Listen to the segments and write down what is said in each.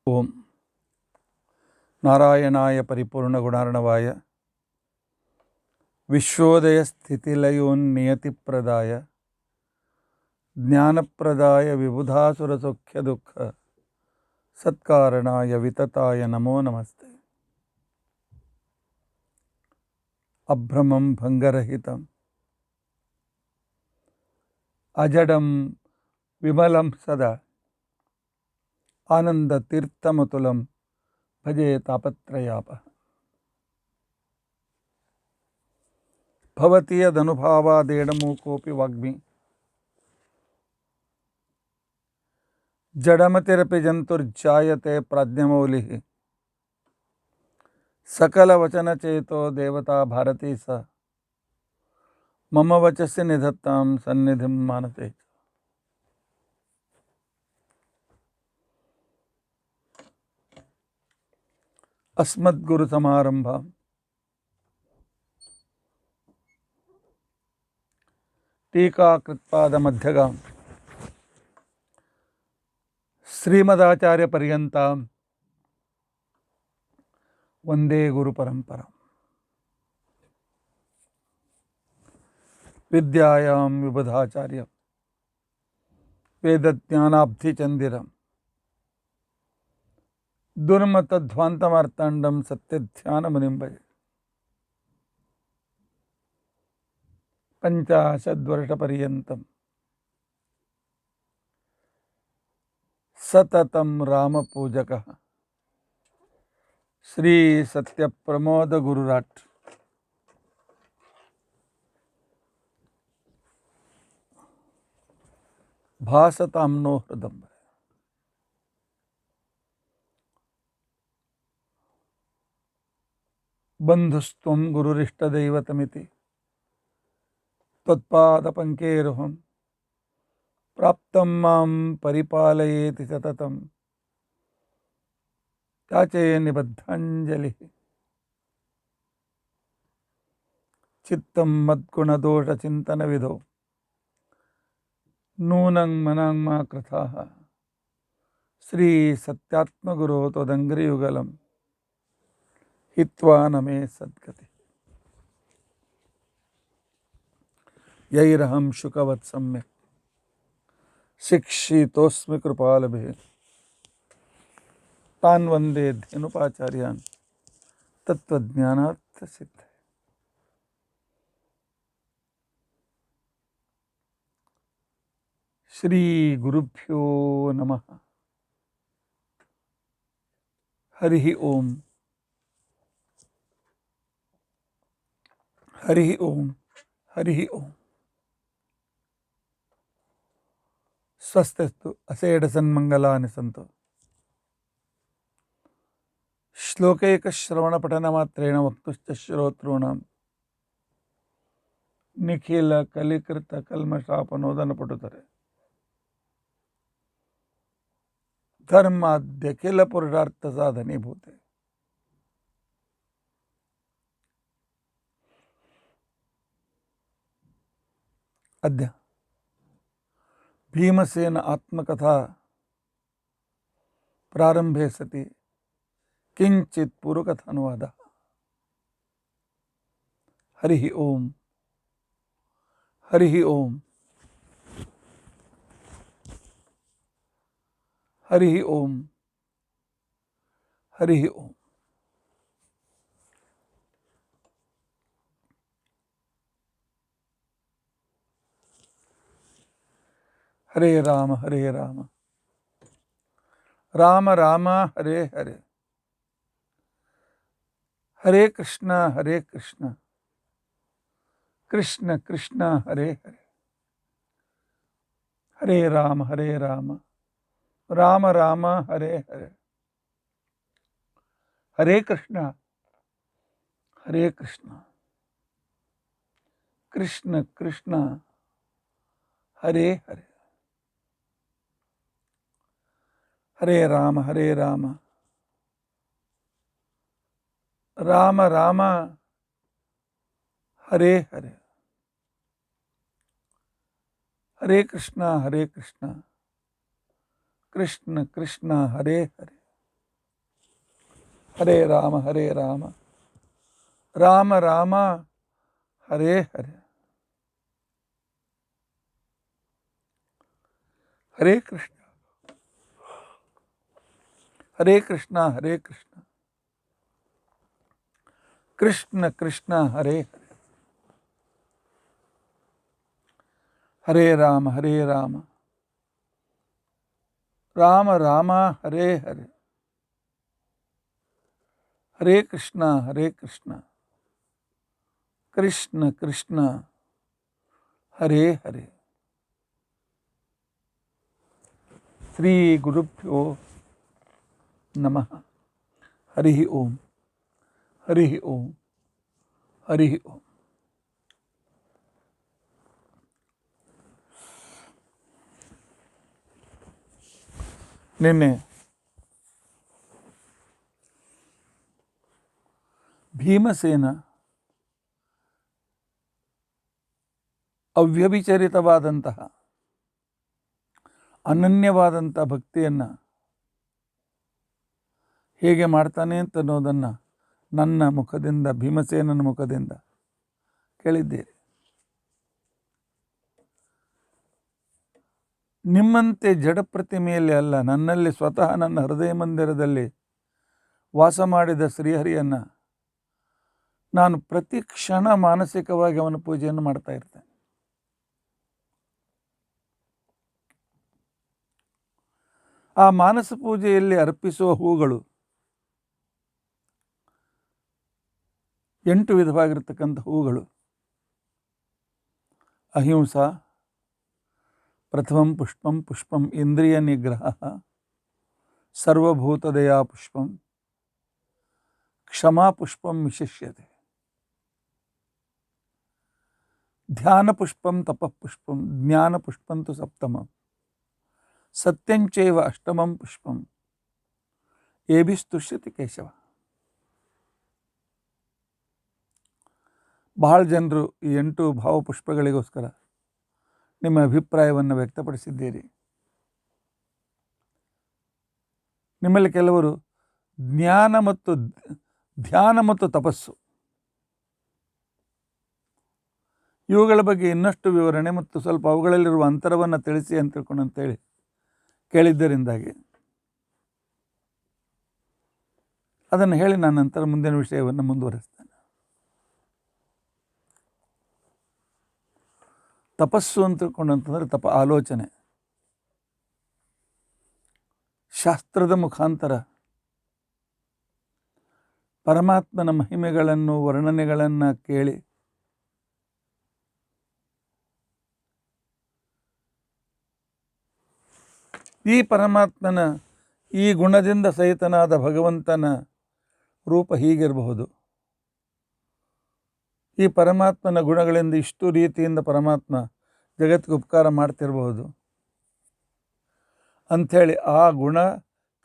ओम नारायणाय परिपूर्णगुणार्णवाय विश्वोदय स्थितिलयोन्नियतिप्रदाय ज्ञानप्रदाय विबुधासुरसौख्यदुःख सत्कारणाय वितताय नमो नमस्ते। अभ्रमं भंगरहितं अजडं विमलं सदा आनन्दतीर्थमतुलं भजे तापत्रयापः। भवति यदनुभावादेडमूकोऽपि वाग्मी जडमतिरपि जन्तुर्जायते प्राज्ञमौलिः सकलवचनचेतो देवता भारती स मम वचस्य निधत्तां सन्निधिं मानते। अस्मद्गुरुसमारम्भां टीकाकृत्पादमध्यगां श्रीमदाचार्यपर्यन्तां वन्दे गुरुपरम्परां। विद्यायां विबुधाचार्यं वेदज्ञानाब्धिचन्दिरं दुर्मतध्वान्तमार्ताण्डं सत्यध्यानमुनिं भजे। 50 सततं रामपूजकः श्री सत्यप्रमोद गुरुराट भासतां नो हृदम्बरे। बन्धुस्त्वं गुरुरिष्टदैवतमिति त्वत्पादपङ्केरुहं प्राप्तं मां परिपालयेति सततं याचे निबद्धाञ्जलिः। चित्तं मद्गुणदोषचिन्तनविधौ नूनं मनां मा कृथाः श्री सत्यात्मगुरो त्वदङ्घ्रियुगलं हित्वा न मे सद्गति। यैरहं शुकवत् सम्यक् शिक्षितोऽस्मि कृपालभिः तान् वन्दे धेनुपाचार्यान् तत्त्वज्ञानार्थसिद्धये। श्री गुरुभ्यो नमः। हरिः ओम हरिः ओम हरिः ओम। स्वस्तिस्तु असेडसन्मङ्गलानि सन्तु। श्लोकैकश्रवणपठनमात्रेण वक्तुश्च श्रोतॄणां निखिलकलिकृतकल्मषापनोदनपटुतरे धर्माद्यखिलपुरुषार्थसाधनीभूते अद्य भीमसेन आत्मकथा प्रारंभे सति किंचित् पूर्वकथानुवादः। हरिः ओम हरिः ओम हरिः ओम हरिः ओम। हरे राम राम राम हरे हरे, हरे कृष्ण कृष्ण कृष्ण हरे हरे, हरे राम राम राम हरे हरे, हरे कृष्ण कृष्ण कृष्ण हरे हरे, हरे राम राम राम हरे हरे, हरे कृष्ण कृष्ण कृष्ण हरे हरे, ಹರೇ ರಾಮ ಹರೇ ರಾಮ ರಾಮ ರಾಮ ಹರೇ ಹರೇ. ಹರೇ ಕೃಷ್ಣ ಹರೇ ಕೃಷ್ಣ ಹರೇ ಕೃಷ್ಣ ಕೃಷ್ಣ ಕೃಷ್ಣ ಹರೇ ಹರೇ. ಹರೇ ರಾಮ ರಾಮ ರಾಮ ಹರೇ ಹರೇ. ಹರೇ ಕೃಷ್ಣ ಕೃಷ್ಣ ಕೃಷ್ಣ ಹರೇ ಹರೇ. ಶ್ರೀ ಗುರುಭ್ಯೋ ನಮಃ. ಹರಿ ಓಂ ಹರಿ ಓಂ ಹರಿ ಓಂ. ನಿನ್ನೆ ಭೀಮಸೇನ ಅವ್ಯಭಿಚರಿತವಾದಂತಹ ಅನನ್ಯವಾದಂಥ ಭಕ್ತಿಯನ್ನು ಹೇಗೆ ಮಾಡ್ತಾನೆ ಅಂತ ಅನ್ನೋದನ್ನು ನನ್ನ ಮುಖದಿಂದ, ಭೀಮಸೇನನ ಮುಖದಿಂದ ಕೇಳಿದ್ದೀರಿ. ನಿಮ್ಮಂತೆ ಜಡ ಪ್ರತಿಮೆಯಲ್ಲಿ ಅಲ್ಲ, ನನ್ನಲ್ಲಿ ಸ್ವತಃ ನನ್ನ ಹೃದಯ ಮಂದಿರದಲ್ಲಿ ವಾಸ ಮಾಡಿದ ಶ್ರೀಹರಿಯನ್ನು ನಾನು ಪ್ರತಿ ಕ್ಷಣ ಮಾನಸಿಕವಾಗಿ ಅವನ ಪೂಜೆಯನ್ನು ಮಾಡ್ತಾ ಇರ್ತೇನೆ. ಆ ಮಾನಸ ಪೂಜೆಯಲ್ಲಿ ಅರ್ಪಿಸುವ ಹೂಗಳು 8 ವಿಧವಾಗಿರ್ತಕ್ಕಂಥ ಹೂಗಳು. ಅಹಿಂಸಾ, ಪ್ರಥಮಂ ಪುಷ್ಪಂ ಪುಷ್ಪಂ ಇಂದ್ರಿಯ ನಿಗ್ರಹ, ಸರ್ವಭೂತದಯಾ ಪುಷ್ಪಂ, ಕ್ಷಮಾ ಪುಷ್ಪಂ ವಿಶಿಷ್ಯತೆ, ಧ್ಯಾನ ಪುಷ್ಪಂ ತಪಃ ಪುಷ್ಪಂ, ಜ್ಞಾನ ಪುಷ್ಪಂತು ಸಪ್ತಮಂ, ಸತ್ಯಂಚೈವ ಅಷ್ಟಮಂ ಪುಷ್ಪಂ, ಏಭಿಸ್ತುಷ್ಯತಿ ಕೇಶವ. ಬಹಳ ಜನರು ಈ 8 ಭಾವಪುಷ್ಪಗಳಿಗೋಸ್ಕರ ನಿಮ್ಮ ಅಭಿಪ್ರಾಯವನ್ನು ವ್ಯಕ್ತಪಡಿಸಿದ್ದೀರಿ. ನಿಮ್ಮಲ್ಲಿ ಕೆಲವರು ಜ್ಞಾನ ಮತ್ತು ಧ್ಯಾನ ಮತ್ತು ತಪಸ್ಸು ಇವುಗಳ ಬಗ್ಗೆ ಇನ್ನಷ್ಟು ವಿವರಣೆ ಮತ್ತು ಸ್ವಲ್ಪ ಅವುಗಳಲ್ಲಿರುವ ಅಂತರವನ್ನು ತಿಳಿಸಿ ಅಂತ ತಿಳ್ಕೊಂಡಂತೇಳಿ ಕೇಳಿದ್ದರಿಂದಾಗಿ ಅದನ್ನು ಹೇಳಿ ನಾನು ನಂತರ ಮುಂದಿನ ವಿಷಯವನ್ನು ಮುಂದುವರಿಸ್ತೇನೆ. ತಪಸ್ಸು ಅಂತ ತಿಳ್ಕೊಂಡಂತಂದರೆ ಆಲೋಚನೆ, ಶಾಸ್ತ್ರದ ಮುಖಾಂತರ ಪರಮಾತ್ಮನ ಮಹಿಮೆಗಳನ್ನು, ವರ್ಣನೆಗಳನ್ನು ಕೇಳಿ ಈ ಪರಮಾತ್ಮನ ಈ ಗುಣದಿಂದ ಸಹಿತನಾದ ಭಗವಂತನ ರೂಪ ಹೀಗಿರಬಹುದು, ಈ ಪರಮಾತ್ಮನ ಗುಣಗಳಿಂದ ಇಷ್ಟು ರೀತಿಯಿಂದ ಪರಮಾತ್ಮ ಜಗತ್ತಿಗೆ ಉಪಕಾರ ಮಾಡ್ತಿರಬಹುದು ಅಂಥೇಳಿ ಆ ಗುಣ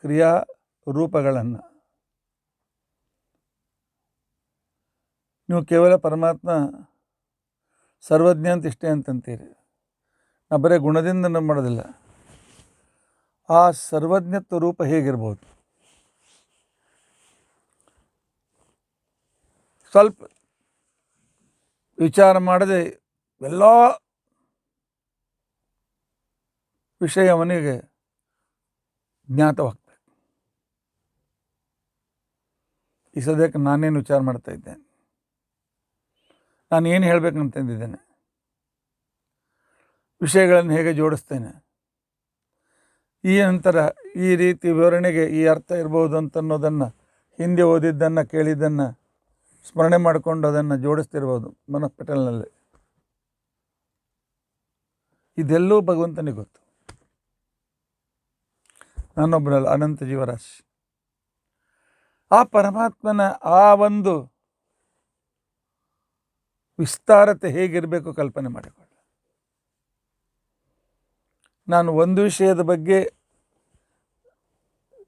ಕ್ರಿಯಾ ರೂಪಗಳನ್ನು ನೀವು ಕೇವಲ ಪರಮಾತ್ಮ ಸರ್ವಜ್ಞ ಅಂತ ಇಷ್ಟೇ ಅಂತಂತೀರಿ. ನಾ ಬರೀ ಗುಣದಿಂದ ನಾವು ಮಾಡೋದಿಲ್ಲ, ಆ ಸರ್ವಜ್ಞತ್ವ ರೂಪ ಹೇಗಿರ್ಬೋದು ಸ್ವಲ್ಪ ವಿಚಾರ ಮಾಡದೆ ಎಲ್ಲ ವಿಷಯ ಅವನಿಗೆ ಜ್ಞಾತವಾಗ್ತದೆ. ಈ ಸದ್ಯಕ್ಕೆ ನಾನೇನು ವಿಚಾರ ಮಾಡ್ತಾ ಇದ್ದೇನೆ, ನಾನು ಏನು ಹೇಳಬೇಕಂತಂದಿದ್ದೇನೆ, ವಿಷಯಗಳನ್ನು ಹೇಗೆ ಜೋಡಿಸ್ತೇನೆ, ಈ ನಂತರ ಈ ರೀತಿ ವಿವರಣೆಗೆ ಈ ಅರ್ಥ ಇರ್ಬೋದು ಅಂತನ್ನೋದನ್ನು ಹಿಂದೆ ಓದಿದ್ದನ್ನು ಕೇಳಿದ್ದನ್ನು ಸ್ಮರಣೆ ಮಾಡಿಕೊಂಡು ಅದನ್ನು ಜೋಡಿಸ್ತಿರ್ಬೋದು ಮನಸ್ಪಟಲ್ನಲ್ಲಿ. ಇದೆಲ್ಲೂ ಭಗವಂತನಿಗೆ ಗೊತ್ತು, ನಾನೊಬ್ಬನಲ್ಲ, ಅನಂತ ಜೀವರಾಶಿ. ಆ ಪರಮಾತ್ಮನ ಆ ಒಂದು ವಿಸ್ತಾರತೆ ಹೇಗಿರಬೇಕು ಕಲ್ಪನೆ ಮಾಡಿಕೊಳ್ಳಿ. ನಾನು ಒಂದು ವಿಷಯದ ಬಗ್ಗೆ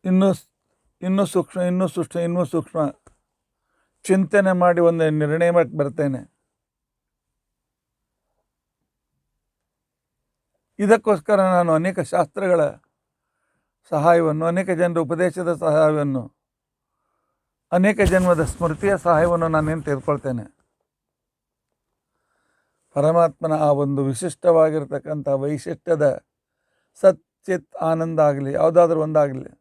ಇನ್ನೂ ಸೂಕ್ಷ್ಮ ಚಿಂತನೆ ಮಾಡಿ ಒಂದು ನಿರ್ಣಯಕ್ಕೆ ಬರ್ತೇನೆ. ಇದಕ್ಕೋಸ್ಕರ ನಾನು ಅನೇಕ ಶಾಸ್ತ್ರಗಳ ಸಹಾಯವನ್ನು, ಅನೇಕ ಜನರ ಉಪದೇಶದ ಸಹಾಯವನ್ನು ಅನೇಕ ಜನ್ಮದ ಸ್ಮೃತಿಯ ಸಹಾಯವನ್ನು ನಾನೇನು ತೆಗೆದುಕೊಳ್ತೇನೆ. ಪರಮಾತ್ಮನ ಆ ಒಂದು ವಿಶಿಷ್ಟವಾಗಿರ್ತಕ್ಕಂಥ ವೈಶಿಷ್ಟ್ಯದ ಸಚ್ಚಿತ್ ಆನಂದ ಆಗಲಿ, ಯಾವುದಾದ್ರೂ ಒಂದಾಗಲಿ,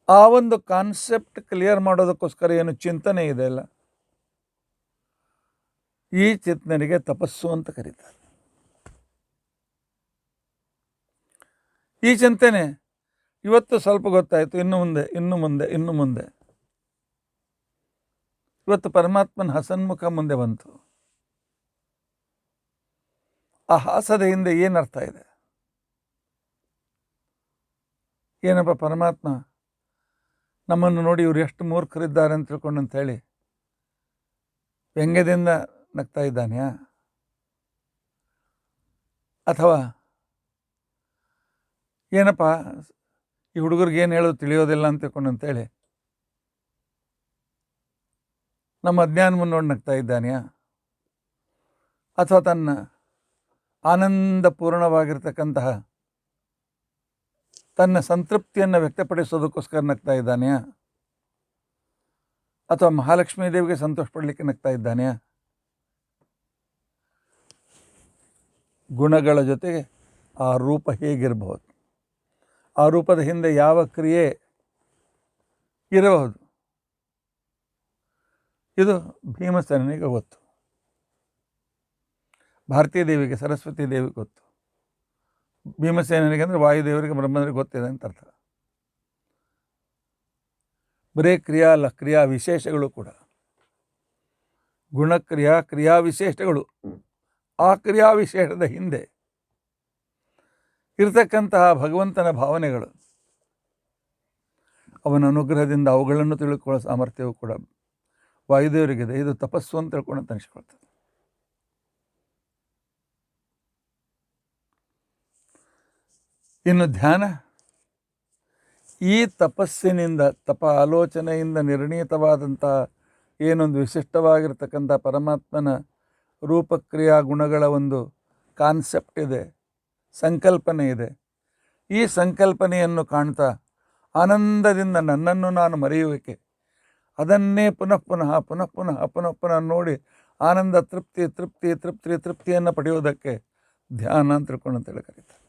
ಆ ಒಂದು ಕಾನ್ಸೆಪ್ಟ್ ಕ್ಲಿಯರ್ ಮಾಡೋದಕ್ಕೋಸ್ಕರ ಏನು ಚಿಂತನೆ ಇದೆ ಅಲ್ಲ, ಈ ಚಿಂತನೆಗೆ ತಪಸ್ಸು ಅಂತ ಕರೀತಾರೆ. ಈ ಚಿಂತನೆ ಇವತ್ತು ಸ್ವಲ್ಪ ಗೊತ್ತಾಯಿತು, ಇನ್ನು ಮುಂದೆ ಇನ್ನು ಮುಂದೆ ಇನ್ನು ಮುಂದೆ. ಇವತ್ತು ಪರಮಾತ್ಮನ ಹಸನ್ಮುಖ ಮುಂದೆ ಬಂತು. ಆ ಹಾಸದ ಹಿಂದೆ ಏನರ್ಥ ಇದೆ? ಏನಪ್ಪ ಪರಮಾತ್ಮ ನಮ್ಮನ್ನು ನೋಡಿ ಇವರು ಎಷ್ಟು ಮೂರ್ಖರಿದ್ದಾರೆ ಅಂತ ತಿಳ್ಕೊಂಡು ಅಂತ ಹೇಳಿ ವ್ಯಂಗ್ಯದಿಂದ ನಗ್ತಾ ಇದ್ದಾನೆಯಾ? ಅಥವಾ ಏನಪ್ಪ ಈ ಹುಡುಗರಿಗೆ ಏನು ಹೇಳೋದು ತಿಳಿಯೋದಿಲ್ಲ ಅಂತ ತಿಳ್ಕೊಂಡು ಅಂತೇಳಿ ನಮ್ಮ ಅಜ್ಞಾನವನ್ನು ನೋಡಿ ನಗ್ತಾ ಇದ್ದಾನೆಯಾ? ಅಥವಾ ತನ್ನ ಆನಂದಪೂರ್ಣವಾಗಿರ್ತಕ್ಕಂತಹ ತನ್ನ ಸಂತೃಪ್ತಿಯನ್ನು ವ್ಯಕ್ತಪಡಿಸೋದಕ್ಕೋಸ್ಕರ ನಗ್ತಾ ಇದ್ದಾನೆಯಾ? ಅಥವಾ ಮಹಾಲಕ್ಷ್ಮೀ ದೇವಿಗೆ ಸಂತೋಷ ಪಡಲಿಕ್ಕೆ ನಗ್ತಾ ಇದ್ದಾನೆಯಾ? ಗುಣಗಳ ಜೊತೆಗೆ ಆ ರೂಪ ಹೇಗಿರಬಹುದು, ಆ ರೂಪದ ಹಿಂದೆ ಯಾವ ಕ್ರಿಯೆ ಇರಬಹುದು, ಇದು ಭೀಮಸೇನಿಗೆ ಗೊತ್ತು. ಭಾರತೀ ದೇವಿಗೆ, ಸರಸ್ವತಿ ದೇವಿಗೆ ಗೊತ್ತು. ಭೀಮಸೇನಿಗೆ ಅಂದರೆ ವಾಯುದೇವರಿಗೆ, ಬ್ರಹ್ಮದೇವರಿಗೆ ಗೊತ್ತಿದೆ ಅಂತ ಅರ್ಥ. ಬರೀ ಕ್ರಿಯಾ ಅಲ್ಲ, ಕ್ರಿಯಾ ವಿಶೇಷಗಳು ಕೂಡ. ಗುಣಕ್ರಿಯಾ, ಕ್ರಿಯಾ ವಿಶೇಷಗಳು. ಆ ಕ್ರಿಯಾ ವಿಶೇಷದ ಹಿಂದೆ ಇರತಕ್ಕಂತಹ ಭಗವಂತನ ಭಾವನೆಗಳು, ಅವನ ಅನುಗ್ರಹದಿಂದ ಅವುಗಳನ್ನು ತಿಳ್ಕೊಳ್ಳೋ ಸಾಮರ್ಥ್ಯವೂ ಕೂಡ ವಾಯುದೇವರಿಗಿದೆ. ಇದು ತಪಸ್ಸು ಅಂತ ತಿಳ್ಕೊಂಡು ಅನಿಸ್ಕೊಳ್ತದೆ. ಇನ್ನು ಧ್ಯಾನ, ಈ ತಪಸ್ಸಿನಿಂದ, ಆಲೋಚನೆಯಿಂದ ನಿರ್ಣೀತವಾದಂಥ ಏನೊಂದು ವಿಶಿಷ್ಟವಾಗಿರ್ತಕ್ಕಂಥ ಪರಮಾತ್ಮನ ರೂಪಕ್ರಿಯಾ ಗುಣಗಳ ಒಂದು ಕಾನ್ಸೆಪ್ಟ್ ಇದೆ, ಸಂಕಲ್ಪನೆ ಇದೆ. ಈ ಸಂಕಲ್ಪನೆಯನ್ನು ಕಾಣ್ತಾ ಆನಂದದಿಂದ ನನ್ನನ್ನು ನಾನು ಮರೆಯುವಿಕೆ, ಅದನ್ನೇ ಪುನಃ ಪುನಃ ಪುನಃ ಪುನಃ ಪುನಃ ಪುನಃ ನೋಡಿ ಆನಂದ, ತೃಪ್ತಿ ತೃಪ್ತಿ ತೃಪ್ತಿ ತೃಪ್ತಿಯನ್ನು ಪಡೆಯೋದಕ್ಕೆ ಧ್ಯಾನ ಅಂತ ತಿಳ್ಕೊಂಡು ಅಂತೇಳಿ ಕರೀತಾರೆ.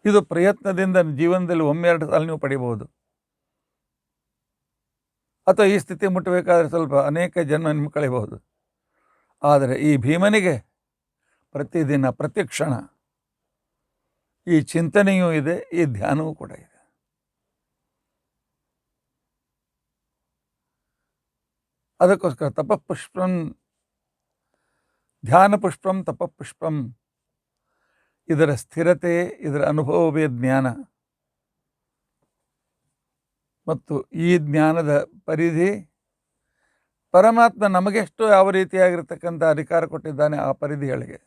ಇದು ಪ್ರಯತ್ನದಿಂದ ಜೀವನದಲ್ಲಿ ಒಮ್ಮೆರಡು ಸಲ ನೀವು ಪಡಿಬಹುದು. ಅಥವಾ ಈ ಸ್ಥಿತಿ ಮುಟ್ಟಬೇಕಾದ್ರೆ ಸ್ವಲ್ಪ ಅನೇಕ ಜನ್ಮ ನಿಮ್ಗೆ ಕಳಿಬಹುದು. ಆದರೆ ಈ ಭೀಮನಿಗೆ ಪ್ರತಿದಿನ, ಪ್ರತಿ ಕ್ಷಣ ಈ ಚಿಂತನೆಯೂ ಇದೆ, ಈ ಧ್ಯಾನವೂ ಕೂಡ ಇದೆ. ಅದಕ್ಕೋಸ್ಕರ ತಪಃಪುಷ್ಪಂ ಧ್ಯಾನ ಪುಷ್ಪಂ ತಪಃಪುಷ್ಪಂ, ಇದರ ಸ್ಥಿರತೆ, ಇದರ ಅನುಭವವೇ ಜ್ಞಾನ. ಮತ್ತು ಈ ಜ್ಞಾನದ ಪರಿಧಿ ಪರಮಾತ್ಮ ನಮಗೆಷ್ಟು ಯಾವ ರೀತಿಯಾಗಿರ್ತಕ್ಕಂಥ ಅಧಿಕಾರ ಕೊಟ್ಟಿದ್ದಾನೆ ಆ ಪರಿಧಿಯೊಳಗೆ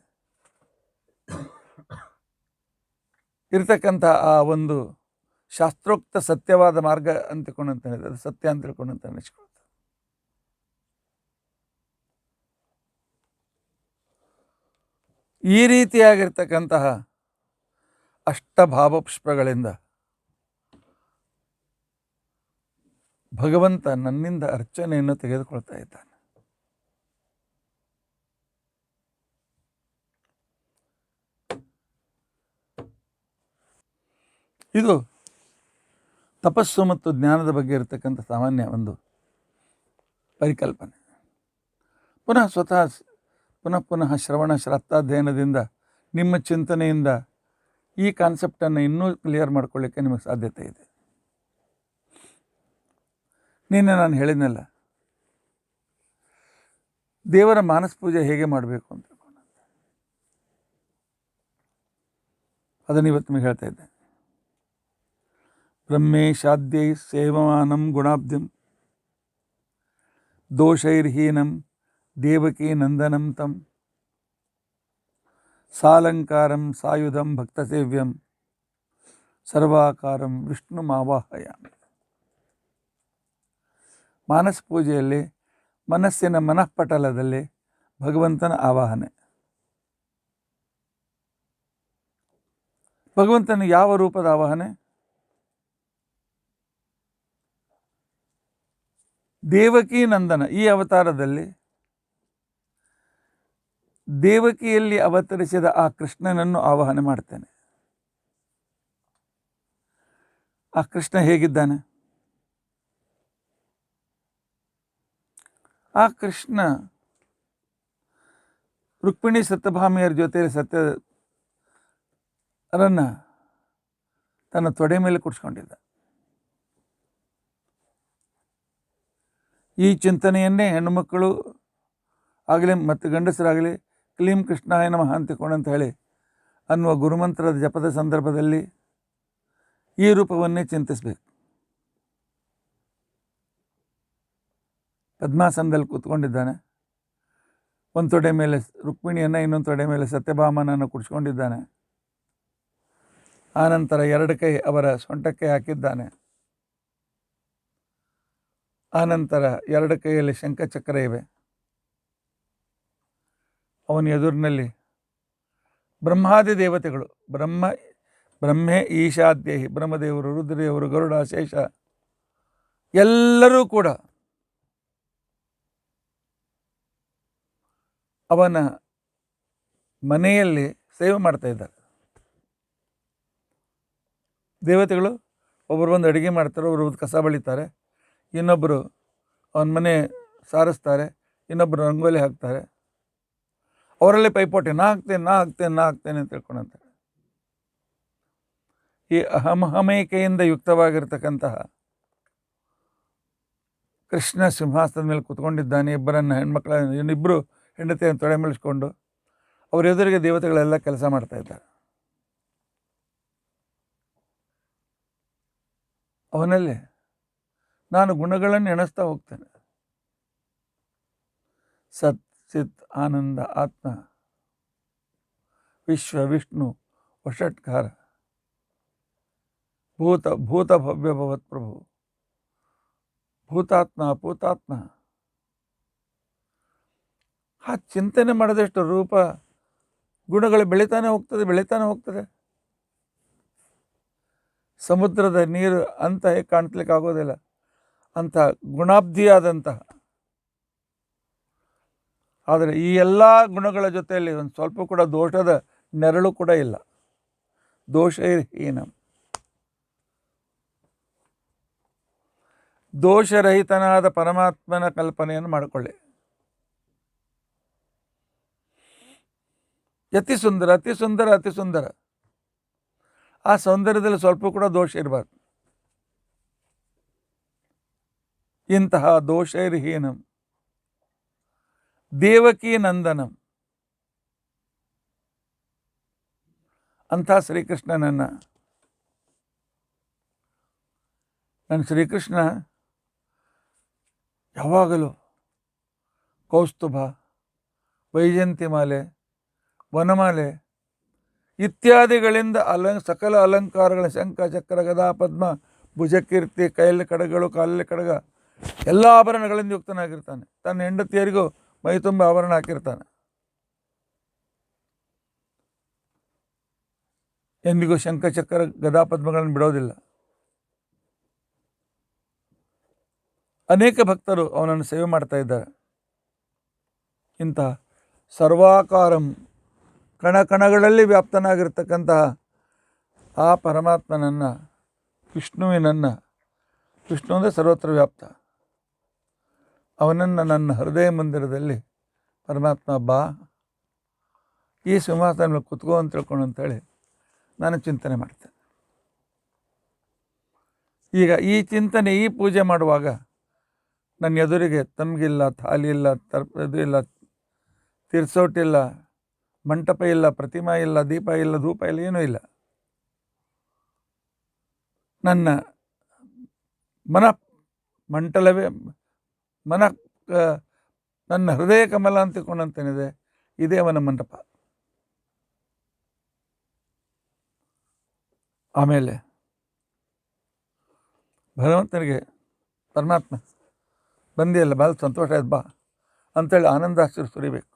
ಇರ್ತಕ್ಕಂಥ ಆ ಒಂದು ಶಾಸ್ತ್ರೋಕ್ತ ಸತ್ಯವಾದ ಮಾರ್ಗ ಅಂತ ತಿಳ್ಕೊಂಡಂತ ಹೇಳಿದೆ, ಅದು ಸತ್ಯ ಅಂತ ತಿಳ್ಕೊಂಡಂತ ಅನಿಸ್ಕೊಳ್ತಾರೆ. ಈ ರೀತಿಯಾಗಿರ್ತಕ್ಕಂತಹ ಅಷ್ಟಭಾವಪುಷ್ಪಗಳಿಂದ ಭಗವಂತ ನನ್ನಿಂದ ಅರ್ಚನೆಯನ್ನು ತೆಗೆದುಕೊಳ್ತಾ ಇದ್ದಾನೆ. ಇದು ತಪಸ್ಸು ಮತ್ತು ಜ್ಞಾನದ ಬಗ್ಗೆ ಇರತಕ್ಕಂಥ ಸಾಮಾನ್ಯ ಒಂದು ಪರಿಕಲ್ಪನೆ. ಪುನಃ ಪುನಃ ಶ್ರವಣ ಶ್ರಾತ್ತಾಧ್ಯಯನದಿಂದ, ನಿಮ್ಮ ಚಿಂತನೆಯಿಂದ ಈ ಕಾನ್ಸೆಪ್ಟನ್ನು ಇನ್ನೂ ಕ್ಲಿಯರ್ ಮಾಡ್ಕೊಳ್ಳಿಕ್ಕೆ ನಿಮಗೆ ಸಾಧ್ಯತೆ ಇದೆ. ನಿನ್ನೆ ನಾನು ಹೇಳಿದ್ನಲ್ಲ, ದೇವರ ಮಾನಸ ಪೂಜೆ ಹೇಗೆ ಮಾಡಬೇಕು ಅಂತ, ಅದನ್ನು ಇವತ್ತು ನಿಮಗೆ ಹೇಳ್ತಾ ಇದ್ದೆ. ಬ್ರಹ್ಮೇಶಾದ್ಯೈ ಸೇವಮಾನಂ ಗುಣಾಬ್ಧಿಂ ದೋಷೈರ್ಹೀನಂ ದೇವಕೀ ನಂದನಂ ತಂ ಸಾಲಂಕಾರಂ ಸಾಯುಧಂ ಭಕ್ತಸೇವ್ಯಂ ಸರ್ವಾಕಾರಂ ವಿಷ್ಣುಮಾವಾಹಯಾಮಿ. ಮಾನಸ ಪೂಜೆಯಲ್ಲಿ ಮನಸ್ಸಿನ ಮನಃಪಟಲದಲ್ಲಿ ಭಗವಂತನ ಆವಾಹನೆ. ಭಗವಂತನ ಯಾವ ರೂಪದ ಆವಾಹನೆ? ದೇವಕಿ ನಂದನ. ಈ ಅವತಾರದಲ್ಲಿ ದೇವಕಿಯಲ್ಲಿ ಅವತರಿಸಿದ ಆ ಕೃಷ್ಣನನ್ನು ಆವಾಹನೆ ಮಾಡ್ತೇನೆ. ಆ ಕೃಷ್ಣ ಹೇಗಿದ್ದಾನೆ? ಆ ಕೃಷ್ಣ ರುಕ್ಮಿಣಿ ಸತ್ಯಭಾಮಿಯರ ಜೊತೆಯಲ್ಲಿ ಸತ್ಯರನ್ನು ತನ್ನ ತೊಡೆ ಮೇಲೆ ಕೂಡಿಸ್ಕೊಂಡಿದ್ದ. ಈ ಚಿಂತನೆಯನ್ನೇ ಹೆಣ್ಣುಮಕ್ಕಳು ಆಗಲಿ ಮತ್ತು ಗಂಡಸರಾಗಲಿ ಕ್ಲೀಂ ಕೃಷ್ಣಾಯ ನಮಃ ಅಂತಿಕೊಂಡಂತ ಹೇಳಿ ಅನ್ನುವ ಗುರುಮಂತ್ರದ ಜಪದ ಸಂದರ್ಭದಲ್ಲಿ ಈ ರೂಪವನ್ನೇ ಚಿಂತಿಸಬೇಕು. ಪದ್ಮಾಸನದಲ್ಲಿ ಕೂತ್ಕೊಂಡಿದ್ದಾನೆ. ಒಂದು ತೊಡೆ ಮೇಲೆ ರುಕ್ಮಿಣಿಯನ್ನು, ಇನ್ನೊಂದು ತೊಡೆ ಮೇಲೆ ಸತ್ಯಭಾಮನನ್ನು ಕುಡಿಸ್ಕೊಂಡಿದ್ದಾನೆ. ಆನಂತರ ಎರಡು ಕೈ ಅವರ ಸೊಂಟಕ್ಕೆ ಹಾಕಿದ್ದಾನೆ. ಆನಂತರ ಎರಡು ಕೈಯಲ್ಲಿ ಶಂಖಚಕ್ರ ಇವೆ. ಅವನ ಎದುರಿನಲ್ಲಿ ಬ್ರಹ್ಮಾದಿ ದೇವತೆಗಳು, ಬ್ರಹ್ಮೇ ಈಶಾದ್ಯಹಿ, ಬ್ರಹ್ಮದೇವರು, ರುದ್ರದೇವರು, ಗರುಡ, ಶೇಷ ಎಲ್ಲರೂ ಕೂಡ ಅವನ ಮನೆಯಲ್ಲಿ ಸೇವೆ ಮಾಡ್ತಾ ಇದ್ದಾರೆ. ದೇವತೆಗಳು ಒಬ್ಬರು ಬಂದು ಅಡುಗೆ ಮಾಡ್ತಾರೆ, ಒಬ್ಬರು ಕಸ ಬಳಿತಾರೆ, ಇನ್ನೊಬ್ಬರು ಅವನ ಮನೆ ಸಾರಿಸ್ತಾರೆ, ಇನ್ನೊಬ್ಬರು ರಂಗೋಲಿ ಹಾಕ್ತಾರೆ. ಅವರಲ್ಲಿ ಪೈಪೋಟಿ, ನಾ ಹಾಕ್ತೇನೆ ಅಂತ ತಿಳ್ಕೊಂಡಂತಾರೆ. ಈ ಅಹಮಹಮೇಕೆಯಿಂದ ಯುಕ್ತವಾಗಿರ್ತಕ್ಕಂತಹ ಕೃಷ್ಣ ಸಿಂಹಾಸನದ ಮೇಲೆ ಕೂತ್ಕೊಂಡಿದ್ದಾನೆ. ಇನ್ನಿಬ್ಬರು ಹೆಂಡತಿಯನ್ನು ತೊಡೆ ಮೇಳಿಸ್ಕೊಂಡು ಅವ್ರ ಎದುರಿಗೆ ದೇವತೆಗಳೆಲ್ಲ ಕೆಲಸ ಮಾಡ್ತಾ ಇದ್ದಾರೆ. ಅವನಲ್ಲಿ ನಾನು ಗುಣಗಳನ್ನು ಎಣಿಸ್ತಾ ಹೋಗ್ತೇನೆ. ಸತ್ ಚಿತ್ ಆನಂದ ಆತ್ಮ ವಿಶ್ವ ವಿಷ್ಣು ವಷಟ್ಕಾರ ಭೂತ ಭವ್ಯ ಭವತ್ ಪ್ರಭು ಭೂತಾತ್ಮ. ಆ ಚಿಂತನೆ ಮಾಡಿದಷ್ಟು ರೂಪ ಗುಣಗಳು ಬೆಳೀತಾನೆ ಹೋಗ್ತದೆ. ಸಮುದ್ರದ ನೀರು ಅಂತ ಹೇಗೆ ಕಾಣಿಸ್ಲಿಕ್ಕೆ ಆಗೋದಿಲ್ಲ, ಅಂಥ ಗುಣಾಬ್ಧಿಯಾದಂತಹ, ಆದರೆ ಈ ಎಲ್ಲ ಗುಣಗಳ ಜೊತೆಯಲ್ಲಿ ಒಂದು ಸ್ವಲ್ಪ ಕೂಡ ದೋಷದ ನೆರಳು ಕೂಡ ಇಲ್ಲ. ದೋಷಹೀನ, ದೋಷರಹಿತನಾದ ಪರಮಾತ್ಮನ ಕಲ್ಪನೆಯನ್ನು ಮಾಡಿಕೊಳ್ಳಿ. ಅತಿ ಸುಂದರ. ಆ ಸೌಂದರ್ಯದಲ್ಲಿ ಸ್ವಲ್ಪ ಕೂಡ ದೋಷ ಇರಬಾರ್ದು. ಇಂತಹ ದೋಷೈರ್ಹೀನಂ ದೇವಕಿ ನಂದನಂ, ಅಂಥ ಶ್ರೀಕೃಷ್ಣನನ್ನು, ನನ್ನ ಶ್ರೀಕೃಷ್ಣ ಯಾವಾಗಲೂ ಕೌಸ್ತುಭ, ವೈಜಂತಿಮಾಲೆ, ವನಮಾಲೆ ಇತ್ಯಾದಿಗಳಿಂದ ಸಕಲ ಅಲಂಕಾರಗಳ ಶಂಖ ಚಕ್ರ ಗದಾ ಪದ್ಮ ಭುಜಕೀರ್ತಿ, ಕೈಯಲ್ಲಿ ಕಡಗಳು, ಕಾಲಲ್ಲಿ ಕಡಗ, ಎಲ್ಲ ಆಭರಣಗಳಿಂದ ಯುಕ್ತನಾಗಿರ್ತಾನೆ. ತನ್ನ ಹೆಂಡತಿಯರಿಗೂ ಮೈ ತುಂಬ ಆಭರಣ ಹಾಕಿರ್ತಾನೆ. ಎಂದಿಗೂ ಶಂಖ ಚಕ್ರ ಗದಾ ಪದ್ಮಗಳನ್ನು ಬಿಡೋದಿಲ್ಲ. ಅನೇಕ ಭಕ್ತರು ಅವನನ್ನು ಸೇವೆ ಮಾಡ್ತಾ ಇದ್ದಾರೆ. ಇಂತಹ ಸರ್ವಾಕಾರಂ, ಕಣಕಣಗಳಲ್ಲಿ ವ್ಯಾಪ್ತನಾಗಿರ್ತಕ್ಕಂತಹ ಆ ಪರಮಾತ್ಮನನ್ನು, ವಿಷ್ಣು ಅಂದರೆ ಸರ್ವತ್ರ ವ್ಯಾಪ್ತ, ಅವನನ್ನು ನನ್ನ ಹೃದಯ ಮಂದಿರದಲ್ಲಿ ಪರಮಾತ್ಮ ಬಾ, ಈ ಸಿಂಹಾಸನ ಮೇಲೆ ಕುತ್ಕೋ ಅಂತ ತಿಳ್ಕೊಂಡು ಅಂತೇಳಿ ನಾನು ಚಿಂತನೆ ಮಾಡ್ತೇನೆ. ಈಗ ಈ ಚಿಂತನೆ, ಈ ಪೂಜೆ ಮಾಡುವಾಗ ನನ್ನ ಎದುರಿಗೆ ತಮಗಿಲ್ಲ, ಥಾಲಿ ಇಲ್ಲ, ಇದು ಇಲ್ಲ, ತಿರ್ಸೋಟಿಲ್ಲ, ಮಂಟಪ ಇಲ್ಲ, ಪ್ರತಿಮಾ ಇಲ್ಲ, ದೀಪ ಇಲ್ಲ, ಧೂಪ ಇಲ್ಲ, ಏನೂ ಇಲ್ಲ. ನನ್ನ ಮಂಟಲವೇ ನನ್ನ ಹೃದಯ ಕಮಲ ಅಂತ ತಿಳ್ಕೊಂಡಂತೇನಿದೆ, ಇದೇ ಅವನ ಮಂಟಪ. ಆಮೇಲೆ ಭಗವಂತನಿಗೆ ಪರಮಾತ್ಮ ಬಂದಿಯಲ್ಲ, ಭಾಳ ಸಂತೋಷ ಆಯ್ತು ಬಾ ಅಂಥೇಳಿ ಆನಂದಾಶ್ರು ಸುರಿಬೇಕು.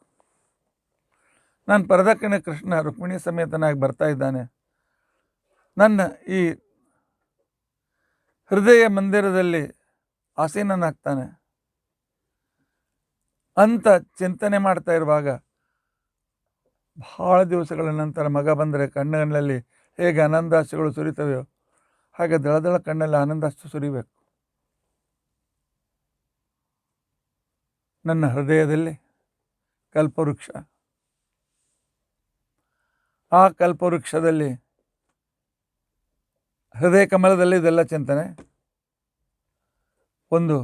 ನಾನು ಪರದಕ್ಷಿಣೆ ಕೃಷ್ಣ ರುಕ್ಮಿಣಿ ಸಮೇತನಾಗಿ ಬರ್ತಾ ಇದ್ದಾನೆ. ನನ್ನ ಈ ಹೃದಯ ಮಂದಿರದಲ್ಲಿ ಆಸೀನನಾಗ್ತಾನೆ ಅಂತ ಚಿಂತನೆ ಮಾಡ್ತಾ ಇರುವಾಗ ಬಹಳ ದಿವಸಗಳ ನಂತರ ಮಗ ಬಂದರೆ ಕಣ್ಣಲ್ಲಿ ಹೇಗೆ ಆನಂದಾಶ್ರುಗಳು ಸುರಿತವೆಯೋ ಹಾಗೆ ದಳದಳ ಕಣ್ಣಲ್ಲಿ ಆನಂದಾಶ್ರು ಸುರಿಬೇಕು. ನನ್ನ ಹೃದಯದಲ್ಲಿ ಕಲ್ಪವೃಕ್ಷ, ಆ ಕಲ್ಪವೃಕ್ಷದಲ್ಲಿ ಹೃದಯ ಕಮಲದಲ್ಲಿ ಇದೆಲ್ಲ ಚಿಂತನೆ. ಒಂದು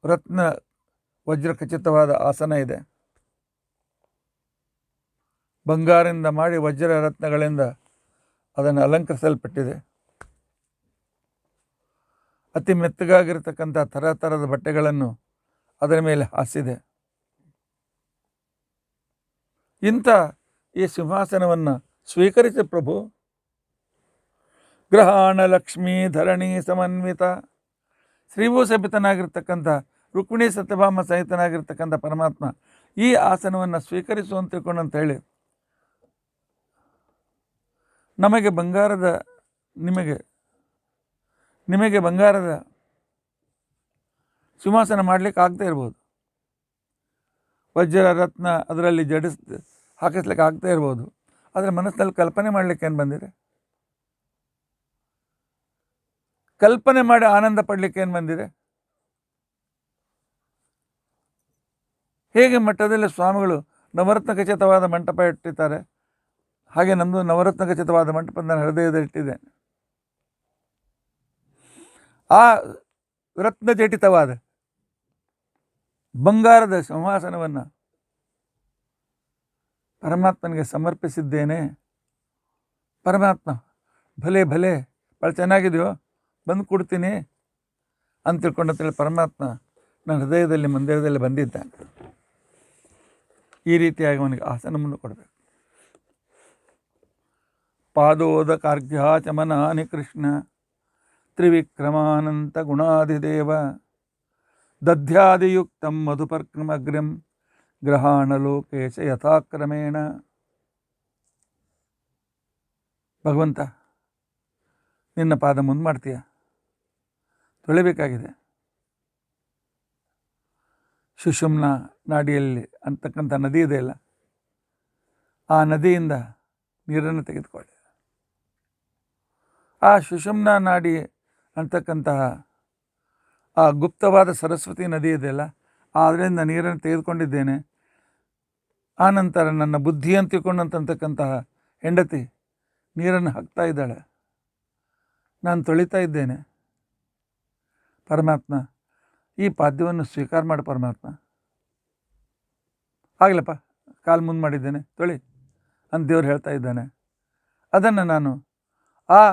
ರತ್ನ ವಜ್ರ ಖಚಿತವಾದ ಆಸನ ಇದೆ, ಬಂಗಾರದಿಂದ ಮಾಡಿ ವಜ್ರ ರತ್ನಗಳಿಂದ ಅದನ್ನು ಅಲಂಕರಿಸಲ್ಪಟ್ಟಿದೆ. ಅತಿ ಮೆತ್ತಗಾಗಿರ್ತಕ್ಕಂಥ ಥರ ಥರದ ಬಟ್ಟೆಗಳನ್ನು ಅದರ ಮೇಲೆ ಹಾಸಿದೆ. ಇಂಥ ಈ ಸಿಂಹಾಸನವನ್ನು ಸ್ವೀಕರಿಸಿ ಪ್ರಭು. ಗ್ರಹಾಣ ಲಕ್ಷ್ಮೀ ಧರಣಿ ಸಮನ್ವಿತ, ಶ್ರೀಭೂಸಭಿತನಾಗಿರ್ತಕ್ಕಂಥ ರುಕ್ಮಿಣಿ ಸತ್ಯಭಾಮ ಸಹಿತನಾಗಿರ್ತಕ್ಕಂಥ ಪರಮಾತ್ಮ ಈ ಆಸನವನ್ನು ಸ್ವೀಕರಿಸು ಅಂತ ತಿಳ್ಕೊಂಡಂತ ಹೇಳಿ ನಮಗೆ ಬಂಗಾರದ ನಿಮಗೆ ಬಂಗಾರದ ಸಿಂಹಾಸನ ಮಾಡಲಿಕ್ಕೆ ಆಗ್ತಾ ಇರ್ಬೋದು, ವಜ್ರ ರತ್ನ ಅದರಲ್ಲಿ ಹಾಕಿಸ್ಲಿಕ್ಕೆ ಆಗ್ತಾ ಇರ್ಬೋದು. ಆದರೆ ಮನಸ್ಸಿನಲ್ಲಿ ಕಲ್ಪನೆ ಮಾಡಲಿಕ್ಕೆ ಏನು ಬಂದಿದೆ? ಕಲ್ಪನೆ ಮಾಡಿ ಆನಂದ ಪಡಲಿಕ್ಕೆ ಏನು ಬಂದಿದೆ? ಹೇಗೆ ಮಠದಲ್ಲಿ ಸ್ವಾಮಿಗಳು ನವರತ್ನ ಖಚಿತವಾದ ಮಂಟಪ ಇಟ್ಟಿದ್ದಾರೆ, ಹಾಗೆ ನಮ್ಮದು ನವರತ್ನ ಖಚಿತವಾದ ಮಂಟಪ ನನ್ನ ಹೃದಯದಲ್ಲಿ ಇಟ್ಟಿದೆ. ಆ ರತ್ನ ಜಟಿತವಾದ ಬಂಗಾರದ ಸಿಂಹಾಸನವನ್ನು ಪರಮಾತ್ಮನಿಗೆ ಸಮರ್ಪಿಸಿದ್ದೇನೆ. ಪರಮಾತ್ಮ ಭಲೆ ಭಲೆ ಭಾಳ ಚೆನ್ನಾಗಿದೆಯೋ, ಬಂದು ಕೊಡ್ತೀನಿ ಅಂತ ತಿಳ್ಕೊಂಡಂತೇಳಿ ಪರಮಾತ್ಮ ನನ್ನ ಹೃದಯದಲ್ಲಿ ಮಂದಿರದಲ್ಲಿ ಬಂದಿದ್ದಾನೆ. ಈ ರೀತಿಯಾಗಿ ಅವನಿಗೆ ಆಸನವನ್ನು ಕೊಡಬೇಕು. ಪಾದೋದಕಾರ್ಘ್ಯಾಚಮನಾನಿ ಕೃಷ್ಣ ತ್ರಿವಿಕ್ರಮಾನಂತ ಗುಣಾಧಿದೇವ ದಧ್ಯಾದಿಯುಕ್ತಂ ಮಧುಪರ್ಕಮಗ್ರಂ ಗ್ರಹಾಣಲೋಕೇಶ ಯಥಾಕ್ರಮೇಣ. ಭಗವಂತ, ನಿನ್ನ ಪಾದ ಮುಂದೆ ಮಾಡ್ತೀಯ, ತೊಳಿಬೇಕಾಗಿದೆ. ಸುಷುಮ್ನ ನಾಡಿಯಲ್ಲಿ ಅಂತಕ್ಕಂಥ ನದಿ ಇದೆಯಲ್ಲ, ಆ ನದಿಯಿಂದ ನೀರನ್ನು ತೆಗೆದುಕೊಳ್ಳಿ. ಆ ಸುಷುಮ್ನ ನಾಡಿ ಅಂತಕ್ಕಂತಹ ಆ ಗುಪ್ತವಾದ ಸರಸ್ವತಿ ನದಿ ಇದೆಯಲ್ಲ, ಅದರಿಂದ ನೀರನ್ನು ತೆಗೆದುಕೊಂಡಿದ್ದೇನೆ. ಆ ನಂತರ ನನ್ನ ಬುದ್ಧಿ ಅಂತ ತಿಳ್ಕೊಂಡಂತಕ್ಕಂತಹ ಹೆಂಡತಿ ನೀರನ್ನು ಹಾಕ್ತಾ ಇದ್ದಾಳೆ, ನಾನು ತೊಳಿತಾ ಇದ್ದೇನೆ. ಪರಮಾತ್ಮ, ಈ ಪಾದ್ಯವನ್ನು ಸ್ವೀಕಾರ ಮಾಡಿ ಪರಮಾತ್ಮ. ಆಗಲಪ್ಪ, ಕಾಲು ಮುಂದೆ ಮಾಡಿದ್ದೇನೆ, ತೊಳಿ ಅಂತ ದೇವ್ರು ಹೇಳ್ತಾ ಇದ್ದಾನೆ. ಅದನ್ನು ನಾನು ಆ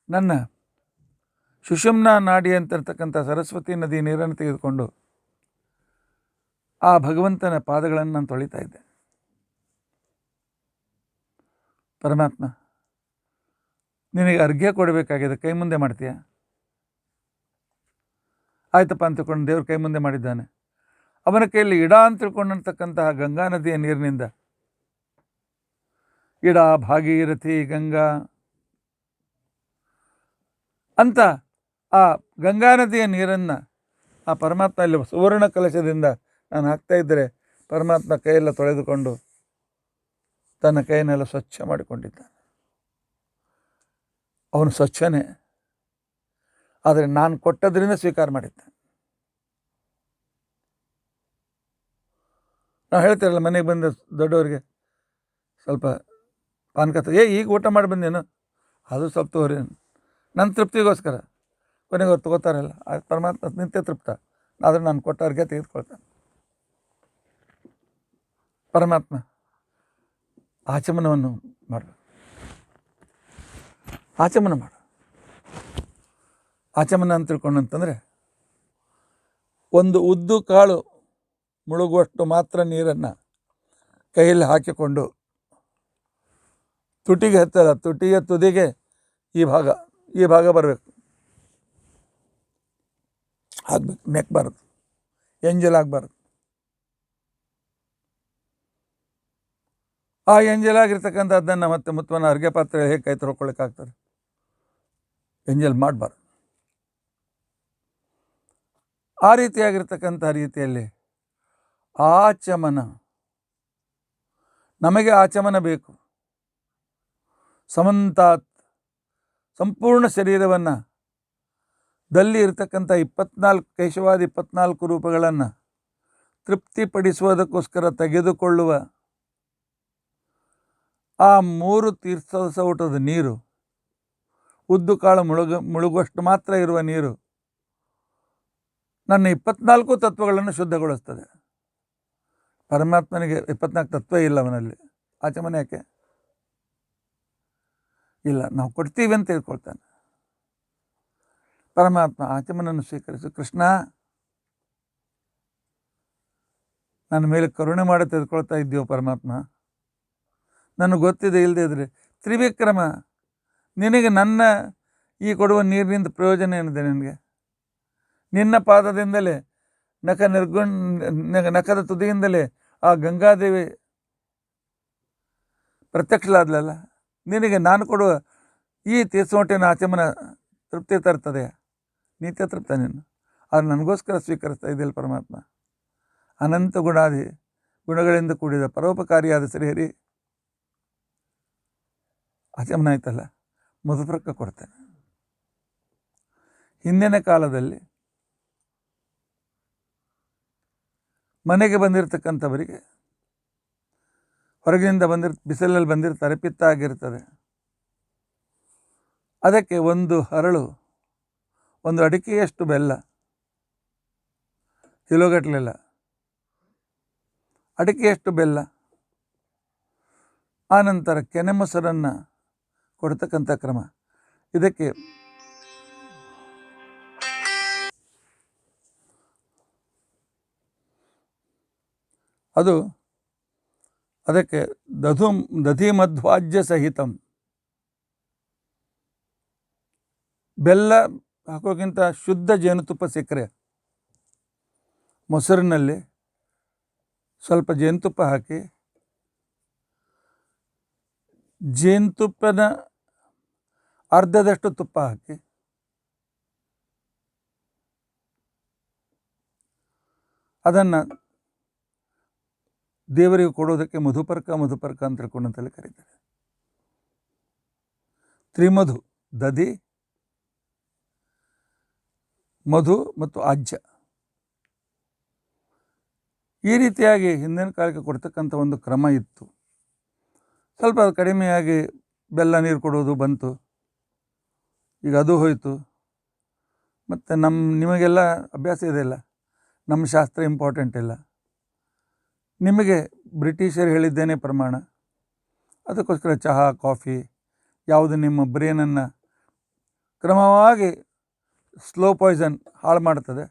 ನನ್ನ ಸುಷುಮ್ನ ನಾಡಿ ಅಂತಿರ್ತಕ್ಕಂಥ ಸರಸ್ವತಿ ನದಿ ನೀರನ್ನು ತೆಗೆದುಕೊಂಡು ಆ ಭಗವಂತನ ಪಾದಗಳನ್ನು ನಾನು ತೊಳಿತಾ ಇದ್ದೆ. ಪರಮಾತ್ಮ, ನಿನಗೆ ಅರ್ಘ್ಯ ಕೊಡಬೇಕಾಗಿದೆ, ಕೈ ಮುಂದೆ ಮಾಡ್ತೀಯ? ಆಯ್ತಪ್ಪ ಅಂತ ತಿಳ್ಕೊಂಡು ದೇವ್ರ ಕೈ ಮುಂದೆ ಮಾಡಿದ್ದಾನೆ. ಅವನ ಕೈಯಲ್ಲಿ ಇಡ ಅಂತ ತಿಳ್ಕೊಂಡಿರ್ತಕ್ಕಂತಹ ಗಂಗಾ ನದಿಯ ನೀರಿನಿಂದ, ಇಡ ಭಾಗೀರಥಿ ಗಂಗಾ ಅಂತ ಆ ಗಂಗಾ ನದಿಯ ನೀರನ್ನು ಆ ಪರಮಾತ್ಮ ಇಲ್ಲಿ ಸುವರ್ಣ ಕಲಶದಿಂದ ನಾನು ಹಾಕ್ತಾ ಇದ್ದರೆ ಪರಮಾತ್ಮ ಕೈಯೆಲ್ಲ ತೊಳೆದುಕೊಂಡು ತನ್ನ ಕೈಯನ್ನೆಲ್ಲ ಸ್ವಚ್ಛ ಮಾಡಿಕೊಂಡಿದ್ದಾನೆ. ಅವನು ಸ್ವಚ್ಛನೇ, ಆದರೆ ನಾನು ಕೊಟ್ಟದ್ರಿಂದ ಸ್ವೀಕಾರ ಮಾಡಿದ್ದೆ. ನಾವು ಹೇಳ್ತಿರಲ್ಲ, ಮನೆಗೆ ಬಂದ ದೊಡ್ಡವರಿಗೆ ಸ್ವಲ್ಪ ಪಾನಕ ಈಗ ಊಟ ಮಾಡಿ ಬಂದೇನು, ಅದು ಸ್ವಲ್ಪ ತೋರಿ ನನ್ನ ತೃಪ್ತಿಗೋಸ್ಕರ ಕೊನೆಗೆ ಅವ್ರು ತೊಗೋತಾರಲ್ಲ, ಅದು ಪರಮಾತ್ಮ ನಿತ್ಯ ತೃಪ್ತ, ಆದರೆ ನಾನು ಕೊಟ್ಟ ಅರ್ಘ್ಯ ತೆಗೆದುಕೊಳ್ತಾನೆ. ಪರಮಾತ್ಮ ಆಚಮನವನ್ನು ಮಾಡಬೇಕು. ಆಚಮನ ಮಾಡು. ಆಚಮನ ಅಂತ ತಿಳ್ಕೊಂಡಂತಂದರೆ ಒಂದು ಉದ್ದು ಕಾಳು ಮುಳುಗುವಷ್ಟು ಮಾತ್ರ ನೀರನ್ನು ಕೈಯಲ್ಲಿ ಹಾಕಿಕೊಂಡು ತುಟಿಗೆ ಹತ್ತಲ್ಲ, ತುಟಿಯ ತುದಿಗೆ ಈ ಭಾಗ ಬರಬೇಕು, ಆಗ್ಬೇಕು, ನೆಕ್ಬಾರ್ದು, ಎಂಜಲ್ ಆಗಬಾರ್ದು. ಆ ಎಂಜಲ್ ಆಗಿರ್ತಕ್ಕಂಥದ್ದನ್ನು ಮತ್ತೆ ಮುತ್ತವನ್ನು ಅರ್ಗೆ ಪಾತ್ರೆ ಹೇಗೆ ಕೈ ತೊಳ್ಕೊಳ್ಳಿಕ್ಕಾಗ್ತದೆ? ಎಂಜಲ್ ಮಾಡಬಾರ್ದು. ಆ ರೀತಿಯಾಗಿರ್ತಕ್ಕಂಥ ರೀತಿಯಲ್ಲಿ ಆಚಮನ, ನಮಗೆ ಆಚಮನ ಬೇಕು. ಸಮಂತಾತ್, ಸಂಪೂರ್ಣ ಶರೀರವನ್ನು ದಲ್ಲಿ ಇರತಕ್ಕಂಥ 24 ಕೇಶವಾದ 24 ರೂಪಗಳನ್ನು ತೃಪ್ತಿಪಡಿಸುವುದಕ್ಕೋಸ್ಕರ ತೆಗೆದುಕೊಳ್ಳುವ ಆ 3 ತೀರ್ಥಸೌಟದ ನೀರು, ಉದ್ದು ಕಾಳು ಮುಳುಗುವಷ್ಟು ಮಾತ್ರ ಇರುವ ನೀರು ನನ್ನ 24 ತತ್ವಗಳನ್ನು ಶುದ್ಧಗೊಳಿಸ್ತದೆ. ಪರಮಾತ್ಮನಿಗೆ 24 ತತ್ವ ಇಲ್ಲ, ಅವನಲ್ಲಿ ಆಚಮನ ಯಾಕೆ ಇಲ್ಲ? ನಾವು ಕೊಡ್ತೀವಿ ಅಂತ ತಿಳ್ಕೊಳ್ತಾನೆ ಪರಮಾತ್ಮ. ಆಚಮನನ್ನು ಸ್ವೀಕರಿಸು ಕೃಷ್ಣ, ನನ್ನ ಮೇಲೆ ಕರುಣೆ ಮಾಡಿ ತೆಗೆದುಕೊಳ್ತಾ ಇದ್ದೀವೋ ಪರಮಾತ್ಮ, ನನಗೆ ಗೊತ್ತಿದೆ ಇಲ್ಲದೆ ಇದ್ರೆ ತ್ರಿವಿಕ್ರಮ, ನಿನಗೆ ನನ್ನ ಈ ಕೊಡುವ ನೀರಿನಿಂದ ಪ್ರಯೋಜನ ಏನಿದೆ? ನನಗೆ ನಿನ್ನ ಪಾದದಿಂದಲೇ ನಖದ ತುದಿಯಿಂದಲೇ ಆ ಗಂಗಾದೇವಿ ಪ್ರತ್ಯಕ್ಷಲಾದ್ಲಲ್ಲ. ನಿನಗೆ ನಾನು ಕೊಡುವ ಈ ತೀರ್ಥೋಟಿನ ಆಚಮನ ತೃಪ್ತಿ ತರ್ತದೆ? ನಿತ್ಯ ತೃಪ್ತ ನೀನು, ಅದು ನನಗೋಸ್ಕರ ಸ್ವೀಕರಿಸ್ತಾ ಇದೆಯಲ್ಲ ಪರಮಾತ್ಮ. ಅನಂತ ಗುಣಗಳಿಂದ ಕೂಡಿದ ಪರೋಪಕಾರಿಯಾದ ಶ್ರೀಹರಿ ಆಚಮನ ಆಯ್ತಲ್ಲ, ಮಧುಪರ್ಕ ಕೊಡ್ತೇನೆ. ಹಿಂದಿನ ಕಾಲದಲ್ಲಿ ಮನೆಗೆ ಬಂದಿರತಕ್ಕಂಥವರಿಗೆ, ಹೊರಗಿನಿಂದ ಬಿಸಿಲಲ್ಲಿ ಬಂದಿರ್ತಾರೆ, ಪಿತ್ತ ಆಗಿರ್ತದೆ. ಅದಕ್ಕೆ ಒಂದು ಹರಳು, ಒಂದು ಅಡಿಕೆಯಷ್ಟು ಬೆಲ್ಲ, ಕಿಲೋಗಟ್ಟಲೆಲ್ಲ ಅಡಿಕೆಯಷ್ಟು ಬೆಲ್ಲ, ಆನಂತರ ಕೆನೆ ಮೊಸರನ್ನು ಕೊಡ್ತಕ್ಕಂಥ ಕ್ರಮ. ಇದಕ್ಕೆ ಅದಕ್ಕೆ ದಧಿಮಧ್ವಾಜ್ಯ ಸಹಿತಂ, ಬೆಲ್ಲ ಹಾಕೋಕ್ಕಿಂತ ಶುದ್ಧ ಜೇನುತುಪ್ಪ ಸಿಕ್ಕರೆ ಮೊಸರಿನಲ್ಲಿ ಸ್ವಲ್ಪ ಜೇನುತುಪ್ಪ ಹಾಕಿ, ಜೇನುತುಪ್ಪನ ಅರ್ಧದಷ್ಟು ತುಪ್ಪ ಹಾಕಿ, ಅದನ್ನು ದೇವರಿಗೆ ಕೊಡೋದಕ್ಕೆ ಮಧುಪರ್ಕ ಅಂತ ತಿಳ್ಕೊಂಡಂತಲ್ಲಿ ಕರೀತಾರೆ. ತ್ರಿಮಧು, ದಧಿ, ಮಧು ಮತ್ತು ಆಜ್ಯ, ಈ ರೀತಿಯಾಗಿ ಹಿಂದಿನ ಕಾಲಕ್ಕೆ ಕೊಡ್ತಕ್ಕಂಥ ಒಂದು ಕ್ರಮ ಇತ್ತು. ಸ್ವಲ್ಪ ಕಡಿಮೆಯಾಗಿ ಬೆಲ್ಲ ನೀರು ಕೊಡೋದು ಬಂತು, ಈಗ ಅದು ಹೋಯಿತು. ಮತ್ತು ನಿಮಗೆಲ್ಲ ಅಭ್ಯಾಸ ಇದೆಯಲ್ಲ, ನಮ್ಮ ಶಾಸ್ತ್ರ ಇಂಪಾರ್ಟೆಂಟ್ ಇಲ್ಲ, ನಿಮಗೆ ಬ್ರಿಟಿಷರು ಹೇಳಿದ್ದೇನೆ ಪ್ರಮಾಣ. ಅದಕ್ಕೋಸ್ಕರ ಚಹಾ, ಕಾಫಿ ಯಾವುದು ನಿಮ್ಮ ಬ್ರೇನನ್ನು ಕ್ರಮವಾಗಿ ಸ್ಲೋ ಪಾಯ್ಸನ್ ಹಾಳು ಮಾಡ್ತದೆ,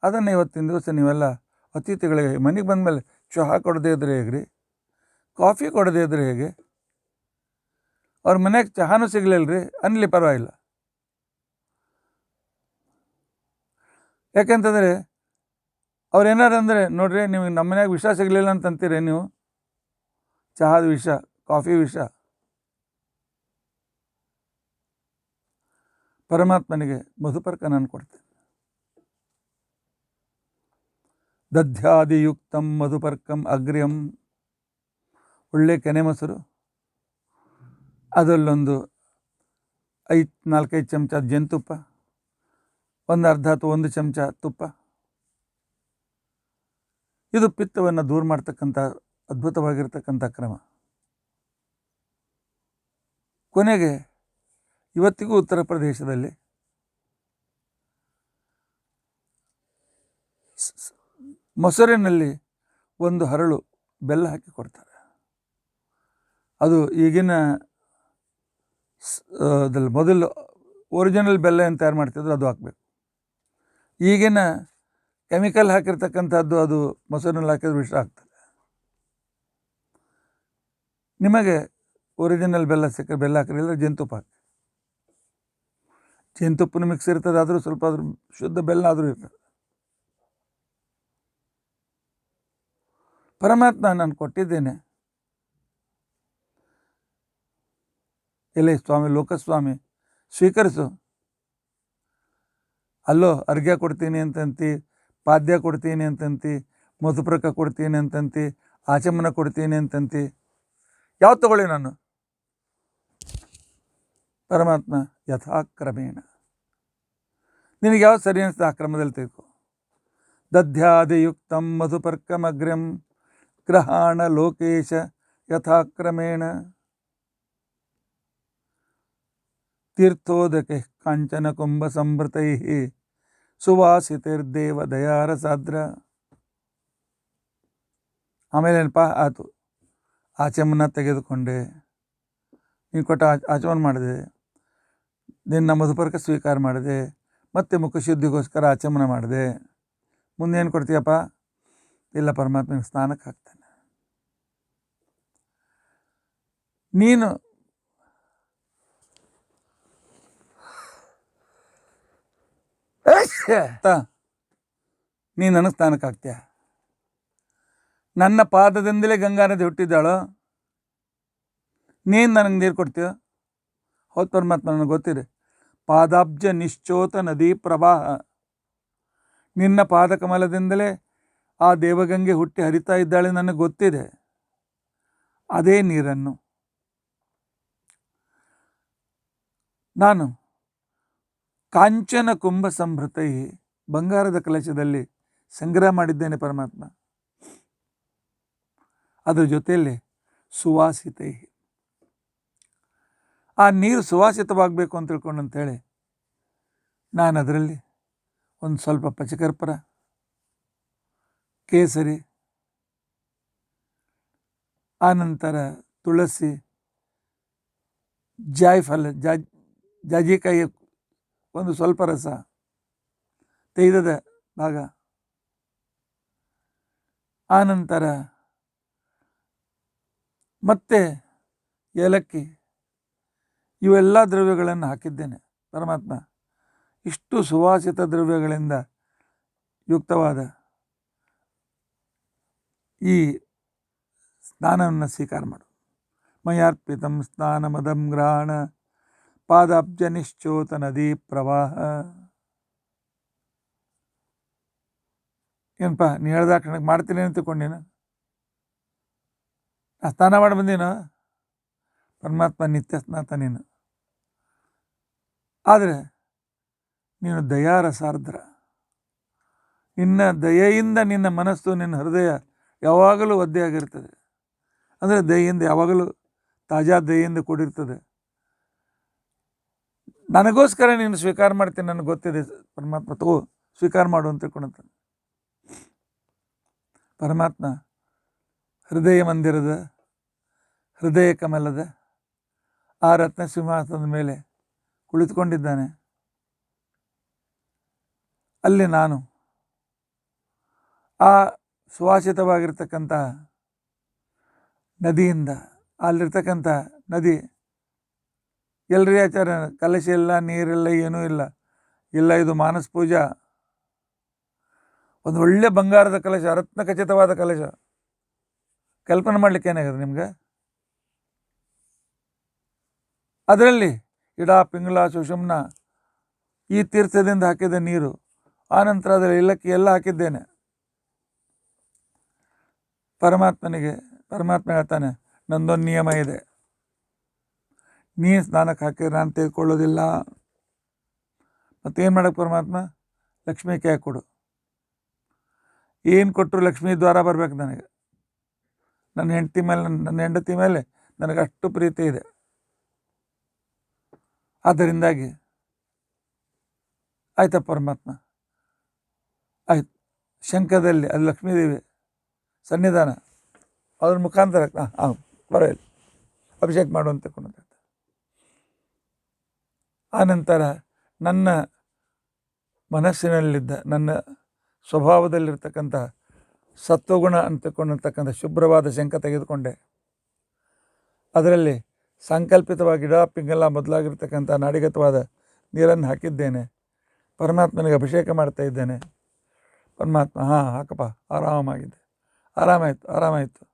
ಅದನ್ನು ಇವತ್ತಿನ ದಿವಸ ನೀವೆಲ್ಲ ಅತಿಥಿಗಳಿಗೆ ಮನೆಗೆ ಬಂದಮೇಲೆ ಚಹಾ ಕೊಡದೇ ಇದ್ರೆ ಹೇಗ್ರಿ, ಕಾಫಿ ಕೊಡದೇ ಇದ್ರೆ ಹೇಗೆ? ಅವ್ರ ಮನೆಗೆ ಚಹಾನೂ ಸಿಗಲಿಲ್ಲರಿ ಅನ್ನಲಿ ಪರವಾಗಿಲ್ಲ. ಯಾಕೆಂತಂದರೆ ಅವ್ರು ಏನಾರು ಅಂದರೆ, ನೋಡ್ರಿ ನಿಮಗೆ ನಮ್ಮ ಮನ್ಯಾಗ ವಿಷ ಸಿಗಲಿಲ್ಲ ಅಂತಂತೀರಿ ನೀವು, ಚಹಾದ ವಿಷ, ಕಾಫಿ ವಿಷ. ಪರಮಾತ್ಮನಿಗೆ ಮಧುಪರ್ಕ ನಾನು ಕೊಡ್ತೇನೆ. ದಧ್ಯಾದಿಯುಕ್ತಂ ಮಧುಪರ್ಕಂ ಅಗ್ರ್ಯಂ, ಒಳ್ಳೆ ಕೆನೆ ಮೊಸರು, ಅದರಲ್ಲೊಂದು 4-5 ಚಮಚ ಜೇನುತುಪ್ಪ, ಒಂದು ಅರ್ಧ ಅಥವಾ 1 ಚಮಚ ತುಪ್ಪ. ಇದು ಪಿತ್ತವನ್ನು ದೂರ ಮಾಡ್ತಕ್ಕಂಥ ಅದ್ಭುತವಾಗಿರ್ತಕ್ಕಂಥ ಕ್ರಮ. ಕೊನೆಗೆ ಇವತ್ತಿಗೂ ಉತ್ತರ ಪ್ರದೇಶದಲ್ಲಿ ಮೊಸರಿನಲ್ಲಿ ಒಂದು ಹರಳು ಬೆಲ್ಲ ಹಾಕಿ ಕೊಡ್ತಾರೆ. ಅದು ಈಗಿನ ಮೊದಲು ಒರಿಜಿನಲ್ ಬೆಲ್ಲ ಏನು ತಯಾರು ಮಾಡ್ತಿದ್ರು ಅದು ಹಾಕಬೇಕು. ಈಗಿನ ಕೆಮಿಕಲ್ ಹಾಕಿರ್ತಕ್ಕಂಥದ್ದು ಅದು ಮೊಸರಿನಲ್ಲಿ ಹಾಕಿದ್ರೆ ವಿಷ ಆಗ್ತದೆ. ನಿಮಗೆ ಒರಿಜಿನಲ್ ಬೆಲ್ಲ ಸಿಕ್ಕರೆ ಬೆಲ್ಲ ಹಾಕಿರಲಿಲ್ಲ, ಜೇನುತುಪ್ಪ ಹಾಕಿ. ಜೇನುತುಪ್ಪನ ಮಿಕ್ಸ್ ಇರ್ತದೆ, ಆದರೂ ಸ್ವಲ್ಪ ಆದರೂ ಶುದ್ಧ ಬೆಲ್ಲ ಆದರೂ ಇರ್ತದೆ. ಪರಮಾತ್ಮ ನಾನು ಕೊಟ್ಟಿದ್ದೇನೆ, ಎಲೆ ಸ್ವಾಮಿ ಲೋಕಸ್ವಾಮಿ ಸ್ವೀಕರಿಸು. ಅಲ್ಲೋ ಅರ್ಘ್ಯ ಕೊಡ್ತೀನಿ ಅಂತಂತಿ, ಪಾದ್ಯ ಕೊಡ್ತೀನಿ ಅಂತಂತಿ, ಮಧುಪ್ರಕ ಕೊಡ್ತೀನಿ ಅಂತಂತಿ, ಆಚಮನ ಕೊಡ್ತೀನಿ ಅಂತಂತಿ. ಯಾವ್ದು ತಗೊಳ್ಳಿ ನಾನು? ಪರಮಾತ್ಮ ಯಥಾಕ್ರಮೇಣ ನಿನಗೆ ಯಾವ್ದು ಸರಿ ಅನಿಸ್ತದೆ ಆ ಕ್ರಮದಲ್ಲಿ ತೆಗೆದುಕೋ. ದಧ್ಯಾದಿಯುಕ್ತಂ ಮಧುಪರ್ಕಮಗ್ರ್ಯಂ ಗ್ರಹಾಣ ಲೋಕೇಶ ಯಥಾಕ್ರಮೇಣ ತೀರ್ಥೋದಕೆ ಕಾಂಚನ ಕುಂಭ ಸಂಭೃತೈ ಸುವಾಸಿತಿರ್ದೇವ ದಯಾರಸಾದ್ರ. ಆಮೇಲೇನಪ್ಪ ಆಯಿತು, ಆಚಮನ ತೆಗೆದುಕೊಂಡೆ, ನೀನು ಕೊಟ್ಟ ಆಚಮನ ಮಾಡಿದೆ, ನಿನ್ನ ಮಧುಪರ್ಕ ಸ್ವೀಕಾರ ಮಾಡಿದೆ, ಮತ್ತೆ ಮುಖಶುದ್ಧಿಗೋಸ್ಕರ ಆಚಮನ ಮಾಡಿದೆ. ಮುಂದೇನು ಕೊಡ್ತೀಯಪ್ಪ? ಇಲ್ಲ, ಪರಮಾತ್ಮನ ಸ್ನಾನಕ್ಕೆ ಹಾಕ್ತಾನೆ. ನೀನು ನೀನು ನನಗೆ ಸ್ನಾನಕ್ಕೆ ಹಾಕ್ತೀಯ? ನನ್ನ ಪಾದದಿಂದಲೇ ಗಂಗಾ ನದಿ ಹುಟ್ಟಿದ್ದಾಳೋ, ನೀನು ನನಗೆ ನೀರು ಕೊಡ್ತೀಯ? ಹೌದು ಪರಮಾತ್ಮ, ನನಗೆ ಗೊತ್ತಿದೆ. ಪಾದಾಬ್ಜ ನಿಶ್ಚೋತ ನದಿ ಪ್ರವಾಹ, ನಿನ್ನ ಪಾದಕಮಲದಿಂದಲೇ ಆ ದೇವಗಂಗೆ ಹುಟ್ಟಿ ಹರಿತಾ ಇದ್ದಾಳೆ, ನನಗೆ ಗೊತ್ತಿದೆ. ಅದೇ ನೀರನ್ನು ನಾನು ಕಾಂಚನ ಕುಂಭ ಸಂಭೃತೈ ಬಂಗಾರದ ಕಲಶದಲ್ಲಿ ಸಂಗ್ರಹ ಮಾಡಿದ್ದೇನೆ ಪರಮಾತ್ಮ. ಅದರ ಜೊತೆಯಲ್ಲಿ ಸುವಾಸಿತೈ, ಆ ನೀರು ಸುವಾಸಿತವಾಗಬೇಕು ಅಂತ ತಿಳ್ಕೊಂಡು ಅಂತೇಳಿ ನಾನು ಅದರಲ್ಲಿ ಒಂದು ಸ್ವಲ್ಪ ಪಚಕರ್ಪೂರ, ಕೇಸರಿ, ಆನಂತರ ತುಳಸಿ, ಜಾಯಿಫಲ, ಜಾಜಿಕಾಯಿ ಒಂದು ಸ್ವಲ್ಪ ರಸ, ತೈಲದ ಭಾಗ, ಆನಂತರ ಮತ್ತೆ ಏಲಕ್ಕಿ, ಇವೆಲ್ಲ ದ್ರವ್ಯಗಳನ್ನು ಹಾಕಿದ್ದೇನೆ ಪರಮಾತ್ಮ. ಇಷ್ಟು ಸುವಾಸಿತ ದ್ರವ್ಯಗಳಿಂದ ಯುಕ್ತವಾದ ಈ ಸ್ನಾನವನ್ನು ಸ್ವೀಕಾರ ಮಾಡು. ಮಯಾರ್ಪಿತಂ ಸ್ನಾನಮದಂ ಗ್ರಹಣ ಪಾದಾಬ್ಜ ನಿಶ್ಚೋತ ನದಿ ಪ್ರವಾಹ. ಏನಪ್ಪ ನೀ ಹೇಳ್ದ ಕ್ಷಣಕ್ಕೆ ಮಾಡ್ತೀನಿ ಅಂತ ತಿಳ್ಕೊಂಡೇನು? ನಾ ಸ್ನಾನ ಮಾಡಿ ಬಂದೀನು. ಪರಮಾತ್ಮ ನಿತ್ಯ ಸ್ನಾತ ನೀನು. ಆದರೆ ನೀನು ದಯಾರಸಾರ್ದ್ರ, ನಿನ್ನ ದಯೆಯಿಂದ ನಿನ್ನ ಮನಸ್ಸು, ನಿನ್ನ ಹೃದಯ ಯಾವಾಗಲೂ ಒದ್ದೆಯಾಗಿರ್ತದೆ. ಅಂದರೆ ದಯೆಯಿಂದ ಯಾವಾಗಲೂ ತಾಜಾ ದಯೆಯಿಂದ ಕೂಡಿರ್ತದೆ. ನನಗೋಸ್ಕರ ನೀನು ಸ್ವೀಕಾರ ಮಾಡ್ತೀನಿ, ನನಗೆ ಗೊತ್ತಿದೆ ಪರಮಾತ್ಮ, ತಗೋ ಸ್ವೀಕಾರ ಮಾಡು ಅಂತ ತಿಳ್ಕೊಳಂತ. ಪರಮಾತ್ಮ ಹೃದಯ ಮಂದಿರದ, ಹೃದಯ ಕಮಲದ ಆ ರತ್ನ ಸಿಂಹಾಸನದ ಮೇಲೆ ಕುಳಿತುಕೊಂಡಿದ್ದಾನೆ. ಅಲ್ಲಿ ನಾನು ಆ ಸುವಾಸಿತವಾಗಿರ್ತಕ್ಕಂಥ ನದಿಯಿಂದ, ಅಲ್ಲಿರ್ತಕ್ಕಂಥ ನದಿ ಎಲ್ರಿ ಆಚಾರ, ಕಲಶ ಇಲ್ಲ, ನೀರಿಲ್ಲ, ಏನೂ ಇಲ್ಲ. ಇಲ್ಲ, ಇದು ಮಾನಸ ಪೂಜಾ. ಒಂದು ಒಳ್ಳೆ ಬಂಗಾರದ ಕಲಶ, ರತ್ನ ಖಚಿತವಾದ ಕಲಶ. ಕಲ್ಪನೆ ಮಾಡಲಿಕ್ಕೆ ಏನಾಗಿದೆ ನಿಮ್ಗೆ? ಅದರಲ್ಲಿ ಇಡಾ, ಪಿಂಗಳ, ಸುಷುಮ್ನ ಈ ತೀರ್ಥದಿಂದ ಹಾಕಿದ ನೀರು, ಆನಂತರ ಅದರಲ್ಲಿ ಇಲ್ಲಕ್ಕಿ ಎಲ್ಲ ಹಾಕಿದ್ದೇನೆ. ಪರಮಾತ್ಮ ಹೇಳ್ತಾನೆ, ನಂದೊಂದು ನಿಯಮ ಇದೆ, ನೀನು ಸ್ನಾನಕ್ಕೆ ಹಾಕಿದ್ರೆ ನಾನು ತೆಗೆದುಕೊಳ್ಳೋದಿಲ್ಲ. ಮತ್ತೇನು ಮಾಡೋಕ್ಕೆ ಪರಮಾತ್ಮ? ಲಕ್ಷ್ಮೀ ಕೈ ಕೊಡು. ಏನು ಕೊಟ್ಟರು ಲಕ್ಷ್ಮೀ ದ್ವಾರ ಬರಬೇಕು ನನಗೆ. ನನ್ನ ಹೆಂಡತಿ ಮೇಲೆ ನನಗೆ ಅಷ್ಟು ಪ್ರೀತಿ ಇದೆ. ಆದ್ದರಿಂದಾಗಿ ಆಯ್ತಪ್ಪ ಪರಮಾತ್ಮ, ಆಯ್ತು, ಶಂಖದಲ್ಲಿ ಅದು ಲಕ್ಷ್ಮೀದೇವಿ ಸನ್ನಿಧಾನ, ಅದ್ರ ಮುಖಾಂತರ ಬರೋಲ್ಲ ಅಭಿಷೇಕ ಮಾಡುವಂತ ಕೊಂಡ. ಆನಂತರ ನನ್ನ ಮನಸ್ಸಿನಲ್ಲಿದ್ದ, ನನ್ನ ಸ್ವಭಾವದಲ್ಲಿರ್ತಕ್ಕಂಥ ಸತ್ವಗುಣ ಅಂತಕೊಂಡಿರ್ತಕ್ಕಂಥ ಶುಭ್ರವಾದ ಶಂಖ ತೆಗೆದುಕೊಂಡೆ. ಅದರಲ್ಲಿ ಸಾಂಕಲ್ಪಿತವಾಗಿ ಇಡಾ, ಪಿಂಗಲ ಮೊದಲಾಗಿರ್ತಕ್ಕಂಥ ನಾಡಿಗತವಾದ ನೀರನ್ನು ಹಾಕಿದ್ದೇನೆ. ಪರಮಾತ್ಮನಿಗೆ ಅಭಿಷೇಕ ಮಾಡ್ತಾ ಇದ್ದೇನೆ. ಪರಮಾತ್ಮ ಹಾಕಪ್ಪ, ಆರಾಮಾಗಿದೆ, ಆರಾಮಾಯಿತು.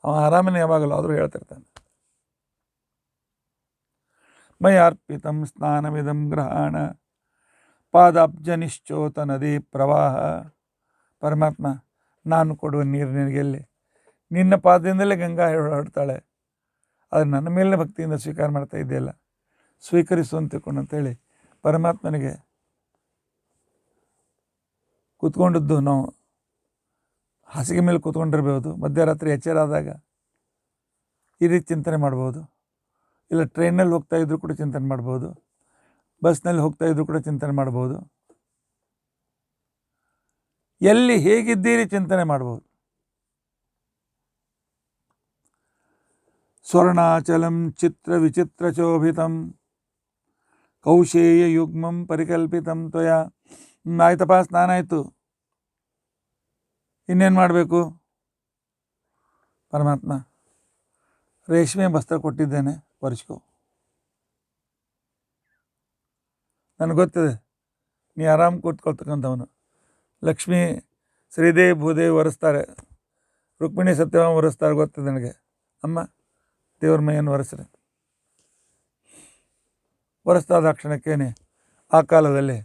ಅವ ಆರಾಮನೇ ಯಾವಾಗಲೂ ಆದರೂ ಹೇಳ್ತಿರ್ತಾನೆ. ಮಯಾರ್ಪಿತಂ ಸ್ನಾನಮಿದಂ ಗ್ರಹಾಣ ಪಾದಾಬ್ಜ ನಿಶ್ಚೋತ ನದಿ ಪ್ರವಾಹ. ಪರಮಾತ್ಮ, ನಾನು ಕೊಡುವ ನೀರು ನಿನಗೆಲ್ಲಿ, ನಿನ್ನ ಪಾದದಿಂದಲೇ ಗಂಗಾ ಹೊರಡ್ತಾಳೆ, ಆದರೆ ನನ್ನ ಮೇಲಿನ ಭಕ್ತಿಯಿಂದ ಸ್ವೀಕಾರ ಮಾಡ್ತಾ ಇದೆಯಲ್ಲ, ಸ್ವೀಕರಿಸು ಅಂತೇಳಿ ಪರಮಾತ್ಮನಿಗೆ ಕೂತ್ಕೊಂಡದ್ದು ನಾವು ಹಾಸಿಗೆ ಮೇಲೆ ಕೂತ್ಕೊಂಡಿರ್ಬೋದು, ಮಧ್ಯರಾತ್ರಿ ಎಚ್ಚರಾದಾಗ ಈ ರೀತಿ ಚಿಂತನೆ ಮಾಡ್ಬೋದು, ಇಲ್ಲ ಟ್ರೈನಲ್ಲಿ ಹೋಗ್ತಾ ಇದ್ರೂ ಕೂಡ ಚಿಂತನೆ ಮಾಡ್ಬೋದು, ಬಸ್ನಲ್ಲಿ ಹೋಗ್ತಾ ಇದ್ರೂ ಕೂಡ ಚಿಂತನೆ ಮಾಡ್ಬೋದು, ಎಲ್ಲಿ ಹೇಗಿದ್ದೀರಿ ಚಿಂತನೆ ಮಾಡ್ಬೋದು. ಸ್ವರ್ಣಾಚಲಂ ಚಿತ್ರ ವಿಚಿತ್ರ ಶೋಭಿತಂ ಕೌಶೇಯ ಯುಗ್ಮಂ ಪರಿಕಲ್ಪಿತಂ ತ್ವಯ. ಆಯ್ತಪ್ಪ, ಸ್ನಾನ ಆಯಿತು, ಇನ್ನೇನು ಮಾಡಬೇಕು? ಪರಮಾತ್ಮ, ರೇಷ್ಮೆ ವಸ್ತ್ರ ಕೊಟ್ಟಿದ್ದೇನೆ, ಒರೆಸ್ಕೋ. ನನಗೆ ಗೊತ್ತಿದೆ ನೀ ಆರಾಮ್ ಕೂತ್ಕೊಳ್ತಕ್ಕಂಥವನು. ಲಕ್ಷ್ಮೀ ಶ್ರೀದೇವಿ ಭೂದೇವಿ ಒರೆಸ್ತಾರೆ, ರುಕ್ಮಿಣಿ ಸತ್ಯಭಾಮ ಒರೆಸ್ತಾರೆ, ಗೊತ್ತಿದೆ ನನಗೆ. ಅಮ್ಮ, ದೇವ್ರ ಮೈಯನ್ನು ಒರೆಸ್ರಿ. ಒರೆಸ್ತಾದ ಕ್ಷಣಕ್ಕೇನೆ ಆ ಕಾಲದಲ್ಲಿ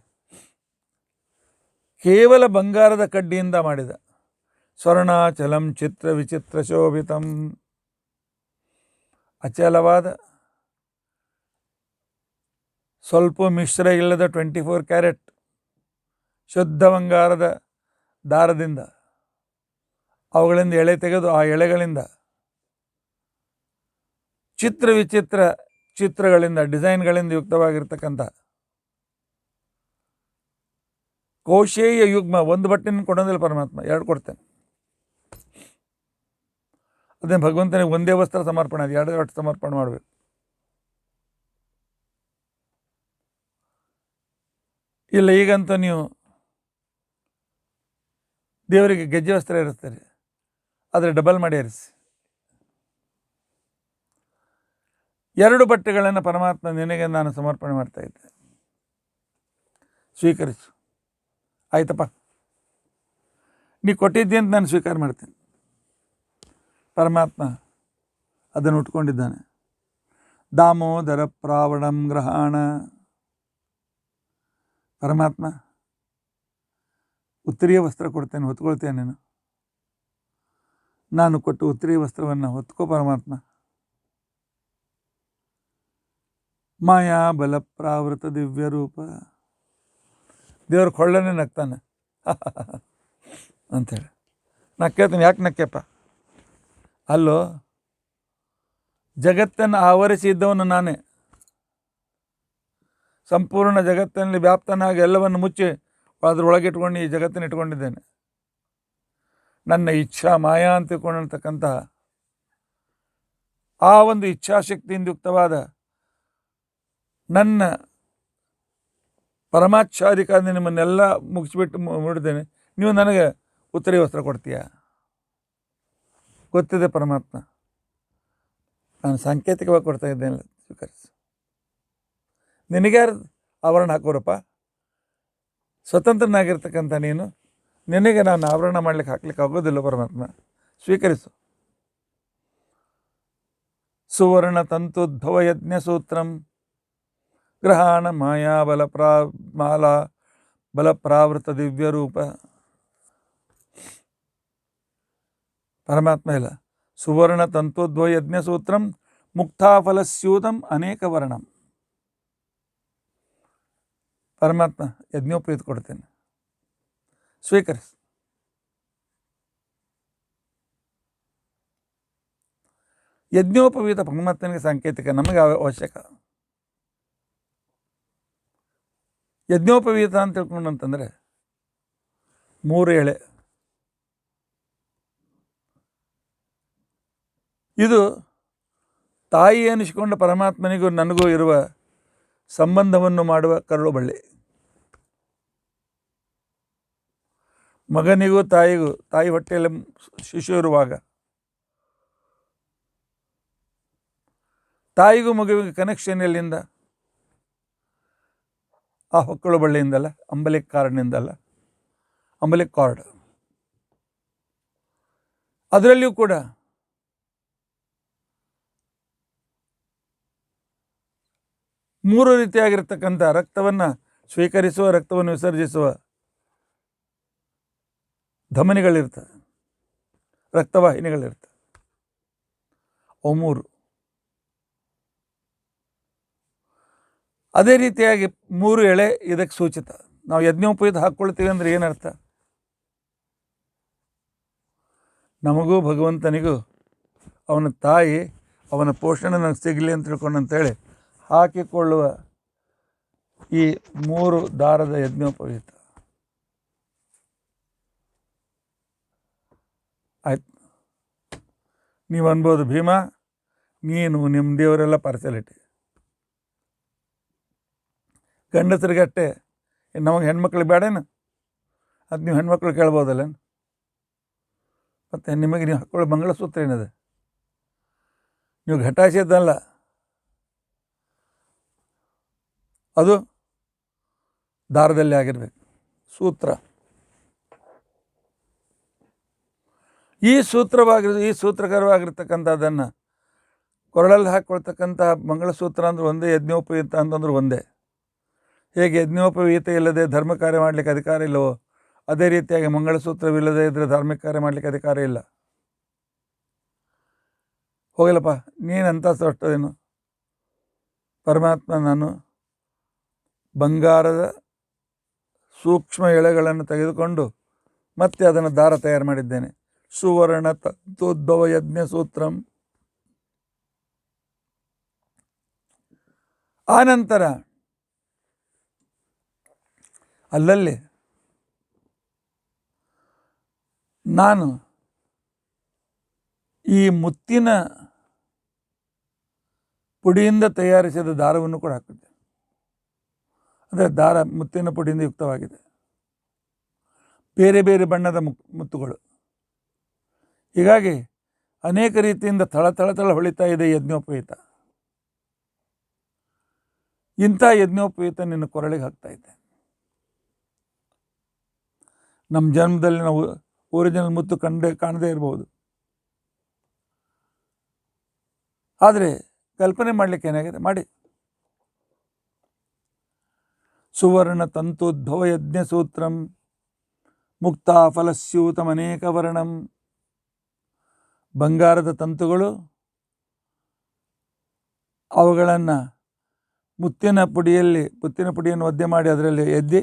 ಕೇವಲ ಬಂಗಾರದ ಕಡ್ಡಿಯಿಂದ ಮಾಡಿದ ಸ್ವರ್ಣಾಚಲಂ ಚಿತ್ರ ವಿಚಿತ್ರ ಶೋಭಿತಂ, ಅಚಲವಾದ ಸ್ವಲ್ಪ ಮಿಶ್ರ ಇಲ್ಲದ 24 ಕ್ಯಾರೆಟ್ ಶುದ್ಧ ಬಂಗಾರದ ದಾರದಿಂದ, ಅವುಗಳಿಂದ ಎಳೆ ತೆಗೆದು ಆ ಎಳೆಗಳಿಂದ ಚಿತ್ರ ವಿಚಿತ್ರ ಚಿತ್ರಗಳಿಂದ, ಡಿಸೈನ್ಗಳಿಂದ ಯುಕ್ತವಾಗಿರ್ತಕ್ಕಂಥ ಕೌಶೇಯ ಯುಗ್ಮ. ಒಂದು ಬಟ್ಟೆನ ಕೊಡೋದಿಲ್ಲ ಪರಮಾತ್ಮ, 2 ಕೊಡ್ತೇನೆ. ಅದೇ ಭಗವಂತನಿಗೆ ಒಂದೇ ವಸ್ತ್ರ ಸಮರ್ಪಣೆ, ಅದು 2 ವಸ್ತ್ರ ಸಮರ್ಪಣೆ ಮಾಡಬೇಕು. ಇಲ್ಲ ಈಗಂತೂ ನೀವು ದೇವರಿಗೆ ಗೆಜ್ಜೆ ವಸ್ತ್ರ ಇರಿಸ್ತಾರೆ, ಆದರೆ ಡಬಲ್ ಮಾಡಿ ಇರಿಸಿ. 2 ಬಟ್ಟೆಗಳನ್ನು ಪರಮಾತ್ಮ ನಿನಗೆ ನಾನು ಸಮರ್ಪಣೆ ಮಾಡ್ತಾ ಇದ್ದೆ, ಸ್ವೀಕರಿಸು. ಆಯ್ತಪ್ಪ, ನೀ ಕೊಟ್ಟಿದ್ದೆ ಅಂತ ನಾನು ಸ್ವೀಕಾರ ಮಾಡ್ತೇನೆ. ಪರಮಾತ್ಮ ಅದನ್ನು ಉಟ್ಕೊಂಡಿದ್ದಾನೆ. ದಾಮೋದರ ಪ್ರಾವಣಂ ಗ್ರಹಾಣ. ಪರಮಾತ್ಮ, ಉತ್ತರೀಯ ವಸ್ತ್ರ ಕೊಡ್ತೇನೆ, ಹೊತ್ಕೊಳ್ತೇನೆ. ನೀನು ನಾನು ಕೊಟ್ಟು ಉತ್ತರೀಯ ವಸ್ತ್ರವನ್ನು ಹೊತ್ಕೋ ಪರಮಾತ್ಮ. ಮಾಯಾ ಬಲ ಪ್ರಾವೃತ ದಿವ್ಯ ರೂಪ. ದೇವ್ರ ಕೊಳ್ಳನೆ ನಗ್ತಾನೆ ಅಂಥೇಳಿ. ನಾ ಕೇಳ್ತೀನಿ, ಯಾಕೆ ನಕ್ಕೆಪ್ಪ? ಅಲ್ಲೋ, ಜಗತ್ತನ್ನು ಆವರಿಸಿದ್ದವನು ನಾನೇ. ಸಂಪೂರ್ಣ ಜಗತ್ತಿನಲ್ಲಿ ವ್ಯಾಪ್ತನಾಗಿ ಎಲ್ಲವನ್ನು ಮುಚ್ಚಿ ಅದರೊಳಗಿಟ್ಕೊಂಡು ಈ ಜಗತ್ತನ್ನು ಇಟ್ಕೊಂಡಿದ್ದೇನೆ. ನನ್ನ ಇಚ್ಛಾ ಮಾಯಾ ಅಂತ ತಿಳ್ಕೊಂಡಿರ್ತಕ್ಕಂತಹ ಆ ಒಂದು ಇಚ್ಛಾಶಕ್ತಿಯಿಂದ ಯುಕ್ತವಾದ ನನ್ನ ಪರಮಾಚ್ಛಾಧಿಕಾರಿ ನಿಮ್ಮನ್ನೆಲ್ಲ ಮುಗಿಸ್ಬಿಟ್ಟು ಮುಡಿದ್ದೇನೆ. ನೀವು ನನಗೆ ಉತ್ತರೀಯ ವಸ್ತ್ರ ಕೊಡ್ತೀಯ? ಗೊತ್ತಿದೆ ಪರಮಾತ್ಮ, ನಾನು ಸಾಂಕೇತಿಕವಾಗಿ ಕೊಡ್ತಾ ಇದ್ದೇನೆ, ಸ್ವೀಕರಿಸು. ನಿನಗ್ಯಾರು ಆವರಣ ಹಾಕೋರಪ್ಪ? ಸ್ವತಂತ್ರನಾಗಿರ್ತಕ್ಕಂಥ ನೀನು, ನಿನಗೆ ನಾನು ಆವರಣ ಹಾಕ್ಲಿಕ್ಕೆ ಆಗೋದಿಲ್ಲ ಪರಮಾತ್ಮ, ಸ್ವೀಕರಿಸು. ಸುವರ್ಣ ತಂತುದ್ಭವ ಯಜ್ಞ ಸೂತ್ರಂ ಗ್ರಹಾಣ ಮಾಯಾ ಮಾಲಾ ಬಲಪ್ರಾವೃತ ದಿವ್ಯ ರೂಪ. ಪರಮಾತ್ಮ ಇಲ್ಲ, ಸುವರ್ಣ ತಂತುದ್ಭವ ಯಜ್ಞ ಸೂತ್ರಂ ಮುಕ್ತಾಫಲಸ್ಯೂತಂ ಅನೇಕ ವರ್ಣಂ. ಪರಮಾತ್ಮ ಯಜ್ಞೋಪವೀತ ಕೊಡ್ತೇನೆ, ಸ್ವೀಕರಿಸಿ. ಯಜ್ಞೋಪವೀತ ಪರಮಾತ್ಮನಿಗೆ ಸಾಂಕೇತಿಕ, ನಮಗೆ ಅವಶ್ಯಕ. ಯಜ್ಞೋಪವೀತ ಅಂತ ತಿಳ್ಕೊಂಡಂತಂದರೆ 3 ಎಳೆ. ಇದು ತಾಯಿ ಅನಿಸಿಕೊಂಡ ಪರಮಾತ್ಮನಿಗೂ ನನಗೂ ಇರುವ ಸಂಬಂಧವನ್ನು ಮಾಡುವ ಕರುಳು ಬಳ್ಳಿ. ಮಗನಿಗೂ ತಾಯಿಗೂ, ತಾಯಿ ಹೊಟ್ಟೆಯಲ್ಲಿ ಶಿಶು ಇರುವಾಗ ತಾಯಿಗೂ ಮಗುವಿಗೆ ಕನೆಕ್ಷನ್ ಎಲ್ಲಿಂದ? ಆ ಹೊಕ್ಕಳು ಬಳ್ಳಿಯಿಂದಲ್ಲ, ಅಂಬಲಿಕ್ ಕಾರ್ಡ್ನಿಂದಲ್ಲ, ಅಂಬಲಿಕ್ ಕಾರ್ಡ್. ಅದರಲ್ಲಿಯೂ ಕೂಡ ಮೂರು ರೀತಿಯಾಗಿರ್ತಕ್ಕಂಥ ರಕ್ತವನ್ನು ಸ್ವೀಕರಿಸುವ, ರಕ್ತವನ್ನು ವಿಸರ್ಜಿಸುವ ಧಮನಿಗಳಿರ್ತವೆ, ರಕ್ತವಾಹಿನಿಗಳಿರ್ತವೆ. ಅವು ಮೂರು. ಅದೇ ರೀತಿಯಾಗಿ 3 ಎಳೆ ಇದಕ್ಕೆ ಸೂಚಿತ. ನಾವು ಯಜ್ಞೋಪವೀತ ಹಾಕ್ಕೊಳ್ತೀವಿ ಅಂದರೆ ಏನರ್ಥ? ನಮಗೂ ಭಗವಂತನಿಗೂ ಅವನ ತಾಯಿ ಅವನ ಪೋಷಣೆ ನನಗೆ ಸಿಗಲಿ ಅಂತ ತಿಳ್ಕೊಂಡಂತೇಳಿ ಹಾಕಿಕೊಳ್ಳುವ ಈ 3 ದಾರದ ಯಜ್ಞೋಪವೀತ. ಆಯ್ತು. ನೀವು ಅನ್ಬೋದು, ಭೀಮ ನೀನು ನಿಮ್ಮ ದೇವರೆಲ್ಲ ಪಾರ್ಸಲಿಟಿ, ಗಂಡಸರಿಗಷ್ಟೇ, ನಮಗೆ ಹೆಣ್ಮಕ್ಳಿಗೆ ಬೇಡೇನು? ಅದು ನೀವು ಹೆಣ್ಮಕ್ಳು ಕೇಳ್ಬೋದಲ್ಲ. ಮತ್ತು ನಿಮಗೆ ನೀವು ಹಾಕ್ಕೊಳ್ಳೋ ಮಂಗಳಸೂತ್ರ ಏನಿದೆ? ನೀವು ಘಟಾಯಿಸಿದ್ದಲ್ಲ, ಅದು ದಾರದಲ್ಲಿ ಆಗಿರ್ಬೇಕು. ಸೂತ್ರ ಈ ಸೂತ್ರಕರವಾಗಿರ್ತಕ್ಕಂಥದ್ದನ್ನು ಕೊರಳಲ್ಲಿ ಹಾಕ್ಕೊಳ್ತಕ್ಕಂತಹ ಮಂಗಳಸೂತ್ರ ಅಂದ್ರೆ ಒಂದೇ, ಯಜ್ಞೋಪವೀತ ಅಂತಂದ್ರೆ ಒಂದೇ. ಹೇಗೆ ಯಜ್ಞೋಪವೀತ ಇಲ್ಲದೆ ಧರ್ಮ ಕಾರ್ಯ ಮಾಡಲಿಕ್ಕೆ ಅಧಿಕಾರ ಇಲ್ಲವೋ, ಅದೇ ರೀತಿಯಾಗಿ ಮಂಗಳಸೂತ್ರವಿಲ್ಲದೆ ಇದ್ದರೆ ಧಾರ್ಮಿಕ ಕಾರ್ಯ ಮಾಡಲಿಕ್ಕೆ ಅಧಿಕಾರ ಇಲ್ಲ. ಹೋಗಲಪ್ಪ, ನೀನಂತ ಅಷ್ಟೇನು? ಪರಮಾತ್ಮ ನಾನು ಬಂಗಾರದ ಸೂಕ್ಷ್ಮ ಎಳೆಗಳನ್ನು ತೆಗೆದುಕೊಂಡು ಮತ್ತೆ ಅದನ್ನು ದಾರ ತಯಾರು ಮಾಡಿದ್ದೇನೆ. ಸುವರ್ಣ ತತ್ವೋದ್ಭವ ಯಜ್ಞ ಸೂತ್ರಂ. ಆನಂತರ ಅಲ್ಲಲ್ಲಿ ನಾನು ಈ ಮುತ್ತಿನ ಪುಡಿಯಿಂದ ತಯಾರಿಸಿದ ದಾರವನ್ನು ಕೂಡ ಹಾಕಿದ್ದೆ. ಅಂದರೆ ದಾರ ಮುತ್ತಿನ ಪುಡಿಯಿಂದ ಯುಕ್ತವಾಗಿದೆ. ಬೇರೆ ಬೇರೆ ಬಣ್ಣದ ಮುತ್ತುಗಳು. ಹೀಗಾಗಿ ಅನೇಕ ರೀತಿಯಿಂದ ಥಳ ಹೊಳಿತಾ ಇದೆ ಯಜ್ಞೋಪವೀತ. ಇಂಥ ಯಜ್ಞೋಪವೀತ ನಿನ್ನ ಕೊರಳಿಗೆ ಹಾಕ್ತಾ ಇದ್ದೆ. ನಮ್ಮ ಜನ್ಮದಲ್ಲಿ ನಾವು ಒರಿಜಿನಲ್ ಮುತ್ತು ಕಾಣದೇ ಇರಬಹುದು, ಆದರೆ ಕಲ್ಪನೆ ಮಾಡಲಿಕ್ಕೆ ಏನಾಗಿದೆ ಮಾಡಿ. ಸುವರ್ಣ ತಂತೋದ್ಭವ ಯಜ್ಞ ಸೂತ್ರಂ ಮುಕ್ತ ಫಲಸ್ಯೂತಮನೇಕ ವರ್ಣಂ. ಬಂಗಾರದ ತಂತುಗಳು, ಅವುಗಳನ್ನು ಮುತ್ತಿನ ಪುಡಿಯನ್ನು ಒದ್ದೆ ಮಾಡಿ ಅದರಲ್ಲಿ ಎದ್ದಿ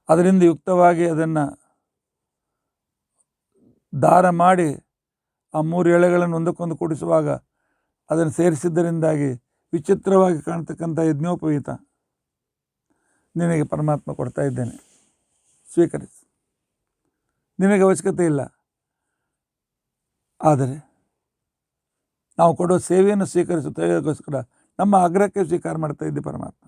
ಅದರಿಂದ ಯುಕ್ತವಾಗಿ ಅದನ್ನು ದಾರ ಮಾಡಿ ಆ 3 ಎಳೆಗಳನ್ನು ಒಂದಕ್ಕೊಂದು ಕೂಡಿಸುವಾಗ ಅದನ್ನು ಸೇರಿಸಿದ್ದರಿಂದಾಗಿ ವಿಚಿತ್ರವಾಗಿ ಕಾಣ್ತಕ್ಕಂಥ ಯಜ್ಞೋಪವೀತ ನಿನಗೆ ಪರಮಾತ್ಮ ಕೊಡ್ತಾ ಇದ್ದೇನೆ, ಸ್ವೀಕರಿಸಿ. ನಿನಗೆ ಅವಶ್ಯಕತೆ ಇಲ್ಲ, ಆದರೆ ನಾವು ಕೊಡೋ ಸೇವೆಯನ್ನು ಸ್ವೀಕರಿಸುತ್ತಗೋಸ್ಕರ ನಮ್ಮ ಆಗ್ರಹಕ್ಕೆ ಸ್ವೀಕಾರ ಮಾಡ್ತಾ ಇದ್ದೆ ಪರಮಾತ್ಮ.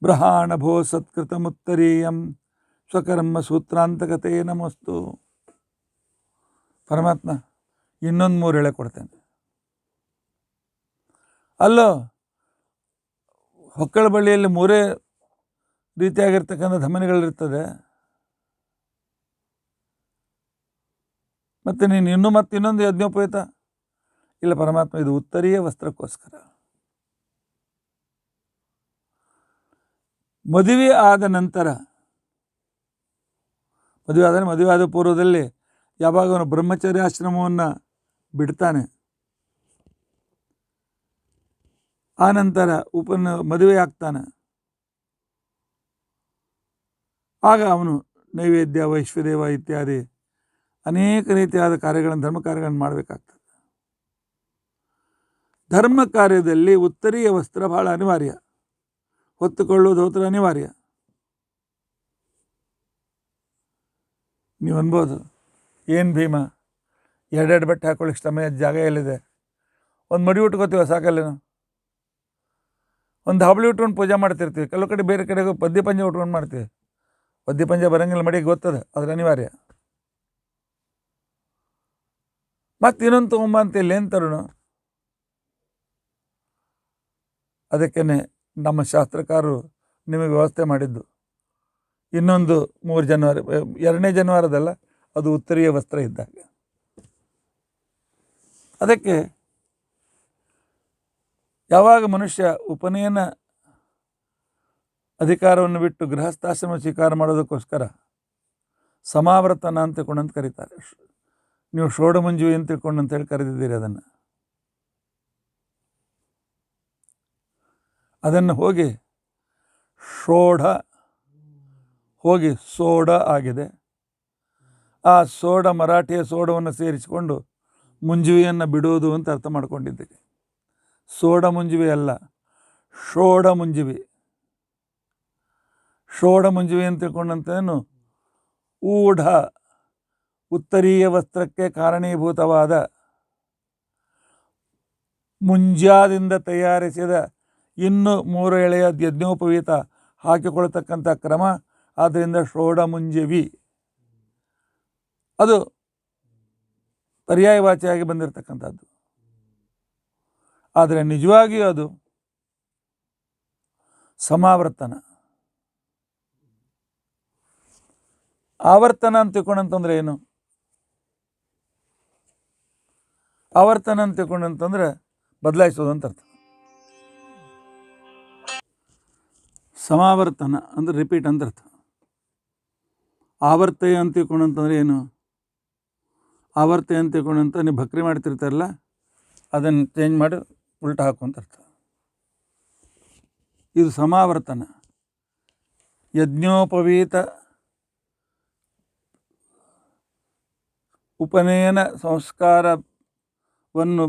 ಬ್ರಹಾಣ ಭೋ ಸತ್ಕೃತಮುತ್ತರೀಯಂ ಸ್ವಕರ್ಮ ಸೂತ್ರಾಂತಕತೆ ನಮಸ್ತು. ಪರಮಾತ್ಮ ಇನ್ನೊಂದು 3 ಎಳೆ ಕೊಡ್ತೇನೆ. ಅಲ್ಲೋ ಹೊಕ್ಕಳ ಬಳ್ಳಿಯಲ್ಲಿ 3 ರೀತಿಯಾಗಿರ್ತಕ್ಕಂಥ ಧಮನಿಗಳಿರ್ತದೆ. ಮತ್ತು ನೀನು ಇನ್ನೊಂದು ಯಜ್ಞೋಪವೀತ ಇಲ್ಲ ಪರಮಾತ್ಮ, ಇದು ಉತ್ತರೀಯ ವಸ್ತ್ರಕ್ಕೋಸ್ಕರ. ಮದುವೆ ಆದ ನಂತರ, ಮದುವೆ ಆದ ಪೂರ್ವದಲ್ಲಿ ಯಾವಾಗ ಅವನು ಬ್ರಹ್ಮಚರ್ಯಾಶ್ರಮವನ್ನು ಬಿಡ್ತಾನೆ, ಆನಂತರ ಮದುವೆ ಆಗ್ತಾನೆ, ಆಗ ಅವನು ನೈವೇದ್ಯ, ವೈಶ್ವದೇವ ಇತ್ಯಾದಿ ಅನೇಕ ರೀತಿಯಾದ ಕಾರ್ಯಗಳನ್ನು, ಧರ್ಮ ಕಾರ್ಯಗಳನ್ನು ಮಾಡಬೇಕಾಗ್ತದೆ. ಧರ್ಮ ಕಾರ್ಯದಲ್ಲಿ ಉತ್ತರೀಯ ವಸ್ತ್ರ ಬಹಳ ಅನಿವಾರ್ಯ, ಹೊತ್ತುಕೊಳ್ಳುವುದು ಧೋತ್ರ ಅನಿವಾರ್ಯ. ನೀವು ಅನ್ಬೋದು, ಏನು ಭೀಮ 2 ಬಟ್ಟೆ ಹಾಕೊಳ್ಳಿಕ್ಕೆ ಸಮಯ ಜಾಗ ಎಲ್ಲಿದೆ? ಒಂದು ಮಡಿ ಉಟ್ಕೋತೀವ ಸಾಕಲ್ಲೇನು? ಒಂದು ಹಬಳಿ ಉಟ್ಕೊಂಡು ಪೂಜೆ ಮಾಡ್ತಿರ್ತೀವಿ. ಕೆಲವು ಕಡೆ ಬೇರೆ ಕಡೆಗೆ ಪದ್ಯ ಪಂಜೆ ಉಟ್ಕೊಂಡು ಮಾಡ್ತೀವಿ. ಪದ್ಯ ಪಂಜೆ ಬರಂಗಿಲ್ಲ, ಮಡಿಗೆ ಗೊತ್ತದ, ಅದ್ರ ಅನಿವಾರ್ಯ. ಮತ್ತು ಇನ್ನೊಂದು ತೊಗೊಂಬ ಅಂತ ಇಲ್ಲಿ ಏನು ತರುಣ? ಅದಕ್ಕೇ ನಮ್ಮ ಶಾಸ್ತ್ರಕಾರರು ನಿಮಗೆ ವ್ಯವಸ್ಥೆ ಮಾಡಿದ್ದು. ಇನ್ನೊಂದು 3 ಜನವರಿ, 2ನೇ ಜನವಾರದಲ್ಲ, ಅದು ಉತ್ತರೀಯ ವಸ್ತ್ರ ಇದ್ದಾಗ. ಅದಕ್ಕೆ ಯಾವಾಗ ಮನುಷ್ಯ ಉಪನಯನ ಅಧಿಕಾರವನ್ನು ಬಿಟ್ಟು ಗೃಹಸ್ಥಾಶ್ರಮ ಸ್ವೀಕಾರ ಮಾಡೋದಕ್ಕೋಸ್ಕರ ಸಮಾವರ್ತನ ಅಂತ ತಿಳ್ಕೊಂಡಂತ ಕರೀತಾರೆ. ನೀವು ಷೋಡಮಂಜುವಿ ಅಂತ ತಿಳ್ಕೊಂಡು ಅಂತೇಳಿ ಕರೆದಿದ್ದೀರಿ. ಅದನ್ನು ಹೋಗಿ ಷೋಢ ಹೋಗಿ ಸೋಡ ಆಗಿದೆ. ಆ ಸೋಡ ಮರಾಠಿಯ ಸೋಡವನ್ನು ಸೇರಿಸಿಕೊಂಡು ಮುಂಜುವಿಯನ್ನು ಬಿಡೋದು ಅಂತ ಅರ್ಥ ಮಾಡ್ಕೊಂಡಿದ್ದೀರಿ. ಸೋಡ ಮುಂಜುವಿ ಅಲ್ಲ, ಷೋಡ ಮುಂಜುವಿ. ಷೋಡ ಮುಂಜುವಿ ಅಂತ ತಿಳ್ಕೊಂಡಂತೇನು ಊಢ ಉತ್ತರೀಯ ವಸ್ತ್ರಕ್ಕೆ ಕಾರಣೀಭೂತವಾದ ಮುಂಜಾದಿಂದ ತಯಾರಿಸಿದ ಇನ್ನು 3 ಎಳೆಯ ಯಜ್ಞೋಪವೀತ ಹಾಕಿಕೊಳ್ತಕ್ಕಂಥ ಕ್ರಮ. ಆದ್ದರಿಂದ ಷೋಡ ಮುಂಜವಿ ಅದು ಪರ್ಯಾಯವಾಚಿಯಾಗಿ ಬಂದಿರತಕ್ಕಂಥದ್ದು. ಆದರೆ ನಿಜವಾಗಿಯೂ ಅದು ಸಮಾವರ್ತನ. ಆವರ್ತನ ಅಂತ ತಿಳ್ಕೊಂಡಂತಂದ್ರೆ ಏನು? ಆವರ್ತನ ಅಂತ ತಿಳ್ಕೊಂಡಂತಂದ್ರೆ ಬದಲಾಯಿಸೋದು ಅಂತ ಅರ್ಥ. ಸಮಾವರ್ತನ ಅಂದ್ರೆ ರಿಪೀಟ್ ಅಂತ ಅರ್ಥ. ಆವರ್ತಯ ಅಂತ ತಿಳ್ಕೊಂಡಂತಂದ್ರೆ ಏನು? ಆವರ್ತಯ ಅಂತ ತಿಳ್ಕೊಂಡಂತ ನೀವು ಭಕ್ರಿ ಮಾಡ್ತಿರ್ತಾರಲ್ಲ, ಅದನ್ನು ಚೇಂಜ್ ಮಾಡಿ ಉಲ್ಟಾ ಹಾಕುವಂತ ಅರ್ಥ. ಇದು ಸಮಾವರ್ತನ. ಯಜ್ಞೋಪವೀತ ಉಪನಯನ ಸಂಸ್ಕಾರವನ್ನು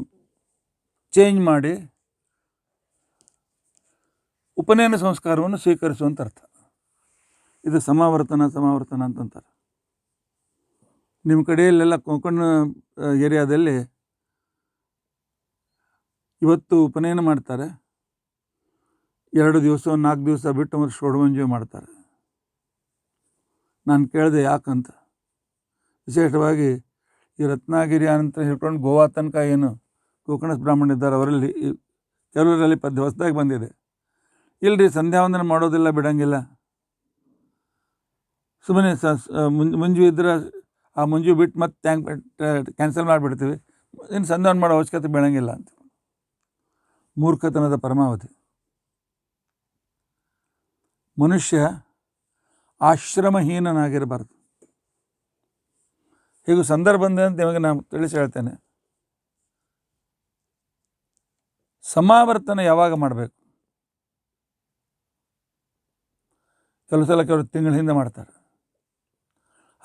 ಚೇಂಜ್ ಮಾಡಿ ಉಪನಯನ ಸಂಸ್ಕಾರವನ್ನು ಸ್ವೀಕರಿಸುವಂಥ ಅರ್ಥ. ಇದು ಸಮಾವರ್ತನ ಅಂತಂತಾರೆ. ನಿಮ್ಮ ಕಡೆಯಲ್ಲೆಲ್ಲ ಕೊಂಕಣ ಏರಿಯಾದಲ್ಲಿ ಇವತ್ತು ಉಪನಯನ ಮಾಡ್ತಾರೆ, 2 ದಿವಸ 4 ದಿವಸ ಬಿಟ್ಟು ಮತ್ತು ಷೋಡಮಂಜುವಿ ಮಾಡ್ತಾರೆ. ನಾನು ಕೇಳಿದೆ ಯಾಕಂತ. ವಿಶೇಷವಾಗಿ ಈ ರತ್ನಗಿರಿ ಅಂತ ಹೇಳ್ಕೊಂಡು ಗೋವಾ ತನಕ ಏನು ಗೋಕರ್ಣ ಬ್ರಾಹ್ಮಣ ಇದ್ದಾರೆ, ಅವರಲ್ಲಿ ಕೆಲವರಲ್ಲಿ ಪದ್ಯ ಹೊಸದಾಗಿ ಬಂದಿದೆ. ಇಲ್ಲರಿ ಸಂಧ್ಯಾವಂದನ ಮಾಡೋದಿಲ್ಲ, ಬಿಡೋಂಗಿಲ್ಲ. ಸುಮ್ಮನೆ ಮುಂಜು ಇದ್ರೆ ಆ ಮುಂಜು ಬಿಟ್ಟು ಮತ್ತೆ ಕ್ಯಾನ್ಸಲ್ ಮಾಡಿಬಿಡ್ತೀವಿ, ಇನ್ನು ಸಂಧ್ಯಾವನ ಮಾಡೋ ಅವಶ್ಯಕತೆ ಬೀಳಂಗಿಲ್ಲ ಅಂತ. ಮೂರ್ಖತನದ ಪರಮಾವಧಿ. ಮನುಷ್ಯ ಆಶ್ರಮಹೀನನಾಗಿರಬಾರ್ದು. ಹೀಗೂ ಸಂದರ್ಭ ಬಂದೆ ಅಂತ ನಿಮಗೆ ನಾನು ತಿಳಿಸಿ ಹೇಳ್ತೇನೆ. ಸಮಾವರ್ತನ ಯಾವಾಗ ಮಾಡಬೇಕು? ಕೆಲವು ಸಲ ಕೆಲವರು ತಿಂಗಳ ಹಿಂದೆ ಮಾಡ್ತಾರೆ,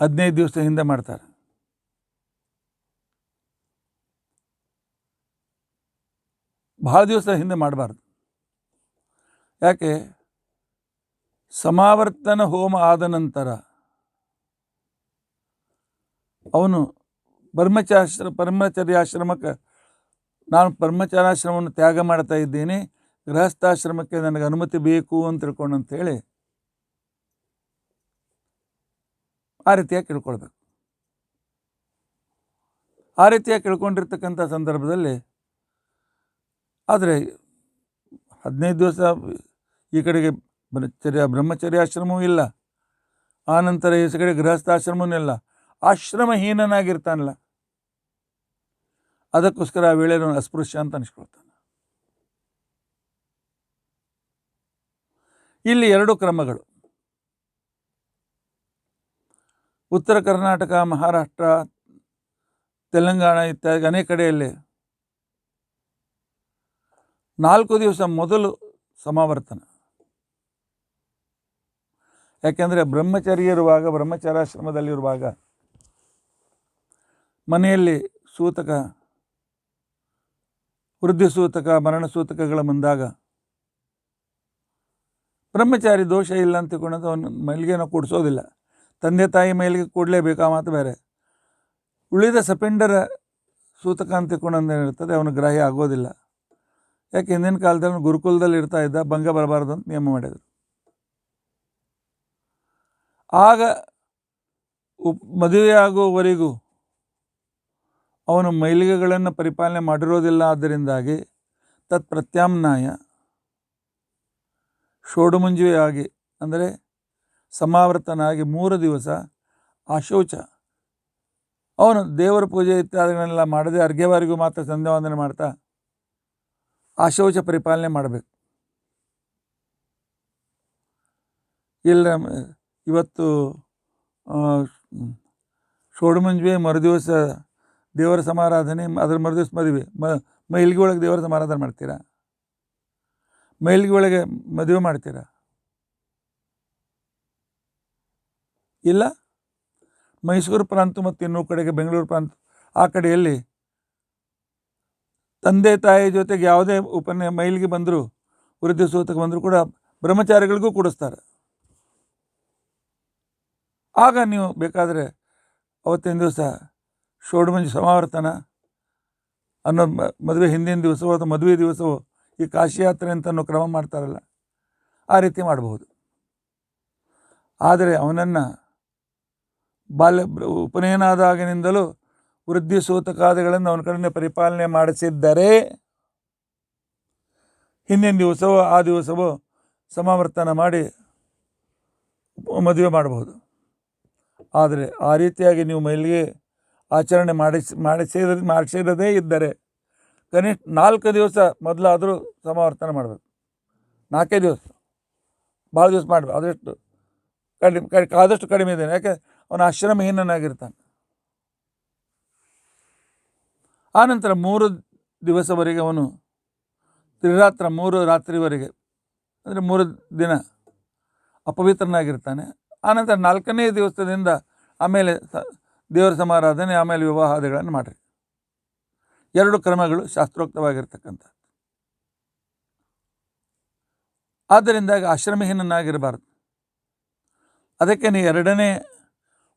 15 ದಿವಸ ಹಿಂದೆ ಮಾಡ್ತಾರೆ. ಭಾಳ ದಿವಸ ಹಿಂದೆ ಮಾಡಬಾರ್ದು. ಯಾಕೆ? ಸಮಾವರ್ತನ ಹೋಮ ಆದ ನಂತರ ಅವನು ಬ್ರಹ್ಮಚರ್ಯಾಶ್ರಮಕ್ಕೆ, ನಾನು ಬ್ರಹ್ಮಚರ್ಯಾಶ್ರಮವನ್ನು ತ್ಯಾಗ ಮಾಡ್ತಾ ಇದ್ದೀನಿ, ಗೃಹಸ್ಥಾಶ್ರಮಕ್ಕೆ ನನಗೆ ಅನುಮತಿ ಬೇಕು ಅಂತ ತಿಳ್ಕೊಂಡು ಅಂತೇಳಿ ಆ ರೀತಿಯಾಗಿ ಕೇಳ್ಕೊಳ್ಬೇಕು. ಆ ರೀತಿಯಾಗಿ ಕೇಳ್ಕೊಂಡಿರ್ತಕ್ಕಂಥ ಸಂದರ್ಭದಲ್ಲಿ ಆದರೆ 15 ದಿವಸ ಈ ಕಡೆಗೆ ಬ್ರಹ್ಮಚರ್ಯಾಶ್ರಮವೂ ಇಲ್ಲ, ಆನಂತರ ಈ ಕಡೆ ಗೃಹಸ್ಥಾಶ್ರಮವೂ ಇಲ್ಲ, ಆಶ್ರಮಹೀನನಾಗಿರ್ತಾನಲ್ಲ, ಅದಕ್ಕೋಸ್ಕರ ಆ ವೇಳೆ ಅಸ್ಪೃಶ್ಯ ಅಂತ ಅನಿಸ್ಕೊಳ್ತಾನೆ. ಇಲ್ಲಿ 2 ಕ್ರಮಗಳು. ಉತ್ತರ ಕರ್ನಾಟಕ, ಮಹಾರಾಷ್ಟ್ರ, ತೆಲಂಗಾಣ ಇತ್ಯಾದಿ ಅನೇಕ ಕಡೆಯಲ್ಲಿ 4 ದಿವಸ ಮೊದಲು ಸಮಾವರ್ತನ. ಯಾಕೆಂದರೆ ಬ್ರಹ್ಮಚರ್ಯಾಶ್ರಮದಲ್ಲಿರುವಾಗ ಮನೆಯಲ್ಲಿ ಸೂತಕ, ವೃದ್ಧಿ ಸೂತಕ, ಮರಣ ಸೂತಕಗಳ ಬಂದಾಗ ಬ್ರಹ್ಮಚಾರಿ ದೋಷ ಇಲ್ಲ ಅಂತ ತಿಳ್ಕೊಂಡು ಅವನು ಮೈಲಿಗೆ ನಾವು ಕೂಡಿಸೋದಿಲ್ಲ. ತಂದೆ ತಾಯಿ ಮೈಲಿಗೆ ಕೂಡಲೇಬೇಕು, ಆ ಮಾತು ಬೇರೆ. ಉಳಿದ ಸಪೆಂಡರ ಸೂತಕ ಅಂತ ತಿಳ್ಕೊಂಡು ಏನಿರ್ತದೆ ಅವನು ಗ್ರಾಹ್ಯ ಆಗೋದಿಲ್ಲ. ಯಾಕೆ? ಹಿಂದಿನ ಕಾಲದಲ್ಲಿ ಗುರುಕುಲದಲ್ಲಿ ಇರ್ತಾ ಇದ್ದ, ಭಂಗ ಬರಬಾರ್ದು ಅಂತ ನಿಯಮ ಮಾಡಿದರು. ಆಗ ಮದುವೆ ಆಗುವವರೆಗೂ ಅವನು ಮೈಲಿಗೆಗಳನ್ನು ಪರಿಪಾಲನೆ ಮಾಡಿರೋದಿಲ್ಲ. ಆದ್ದರಿಂದಾಗಿ ತತ್ ಪ್ರತ್ಯಾಮ್ನಾಯ ಷೋಡಮಂಜುವೆ ಆಗಿ, ಅಂದರೆ ಸಮಾವರ್ತನಾಗಿ 3 ದಿವಸ ಅಶೌಚ, ಅವನು ದೇವರ ಪೂಜೆ ಇತ್ಯಾದಿಗಳನ್ನೆಲ್ಲ ಮಾಡದೆ ಅರ್ಘ್ಯವಾರಿಗೂ ಮಾತ್ರ ಸಂಧ್ಯಾವಂದನೆ ಮಾಡ್ತಾ ಆಶೌಚ ಪರಿಪಾಲನೆ ಮಾಡಬೇಕು. ಇಲ್ಲ ಇವತ್ತು ಷೋಡಮಂಜುವೆ ಮರುದಿವಸ ದೇವರ ಸಮಾರಾಧನೆ, ಅದರ ಮರುದಿವಸ ಮದುವೆ. ಮೈಲಿಗೆ ಒಳಗೆ ದೇವರ ಸಮಾರಾಧನೆ ಮಾಡ್ತೀರಾ? ಮೈಲಿಗೆ ಒಳಗೆ ಮದುವೆ ಮಾಡ್ತೀರಾ? ಇಲ್ಲ. ಮೈಸೂರು ಪ್ರಾಂತ ಮತ್ತು ಇನ್ನೂ ಕಡೆಗೆ ಬೆಂಗಳೂರು ಪ್ರಾಂತ ಆ ಕಡೆಯಲ್ಲಿ ತಂದೆ ತಾಯಿ ಜೊತೆಗೆ ಯಾವುದೇ ಮೈಲಿಗೆ ಬಂದರೂ, ವೃದ್ಧಿಸೋತಕ್ಕೆ ಬಂದರೂ ಕೂಡ ಬ್ರಹ್ಮಚಾರಿಗಳಿಗೂ ಕೂಡಿಸ್ತಾರೆ. ಆಗ ನೀವು ಬೇಕಾದರೆ ಅವತ್ತಿನ ದಿವಸ ಷೋಡಮಂಜು ಸಮಾವರ್ತನ ಅನ್ನೋ ಮದುವೆ ಹಿಂದಿನ ದಿವಸವೋ ಅಥವಾ ಮದುವೆ ದಿವಸವೋ ಈ ಕಾಶಿ ಯಾತ್ರೆ ಅಂತ ಅನ್ನೋ ಕ್ರಮ ಮಾಡ್ತಾರಲ್ಲ, ಆ ರೀತಿ ಮಾಡಬಹುದು. ಆದರೆ ಅವನನ್ನು ಉಪನಯನ ಆದಾಗಿನಿಂದಲೂ ವೃದ್ಧಿ ಸೂತಕಾದಿಗಳನ್ನು ಅವನ ಕಡೆಯಿಂದ ಪರಿಪಾಲನೆ ಮಾಡಿಸಿದ್ದರೆ ಹಿಂದಿನ ದಿವಸವೋ ಆ ದಿವಸವೋ ಸಮಾವರ್ತನ ಮಾಡಿ ಮದುವೆ ಮಾಡಬಹುದು. ಆದರೆ ಆ ರೀತಿಯಾಗಿ ನೀವು ಮೈಲಿಗೆ ಆಚರಣೆ ಮಾಡಿಸಿರದೇ ಇದ್ದರೆ ಕನಿಷ್ಠ 4 ದಿವಸ ಮೊದಲಾದರೂ ಸಮಾವರ್ತನ ಮಾಡಬೇಕು. 4 ದಿವಸ, ಭಾಳ ದಿವಸ ಮಾಡಬೇಕು. ಆದಷ್ಟು ಕಡಿಮೆ ಇದೆ. ಯಾಕೆ? ಅವನ ಆಶ್ರಮಹೀನನಾಗಿರ್ತಾನೆ. ಆನಂತರ 3 ದಿವಸವರೆಗೆ ಅವನು ತ್ರಿರಾತ್ರ 3 ರಾತ್ರಿವರೆಗೆ, ಅಂದರೆ 3 ದಿನ ಅಪವಿತ್ರನಾಗಿರ್ತಾನೆ. ಆನಂತರ 4ನೇ ದಿವಸದಿಂದ ಆಮೇಲೆ ದೇವರ ಸಮಾರಾಧನೆ, ಆಮೇಲೆ ವಿವಾಹಾದಿಗಳನ್ನು ಮಾಡಿರಿ. 2 ಕ್ರಮಗಳು ಶಾಸ್ತ್ರೋಕ್ತವಾಗಿರ್ತಕ್ಕಂಥ. ಆದ್ದರಿಂದ ಆಶ್ರಮಹೀನನಾಗಿರಬಾರ್ದು. ಅದಕ್ಕೆ ನೀವು 2ನೇ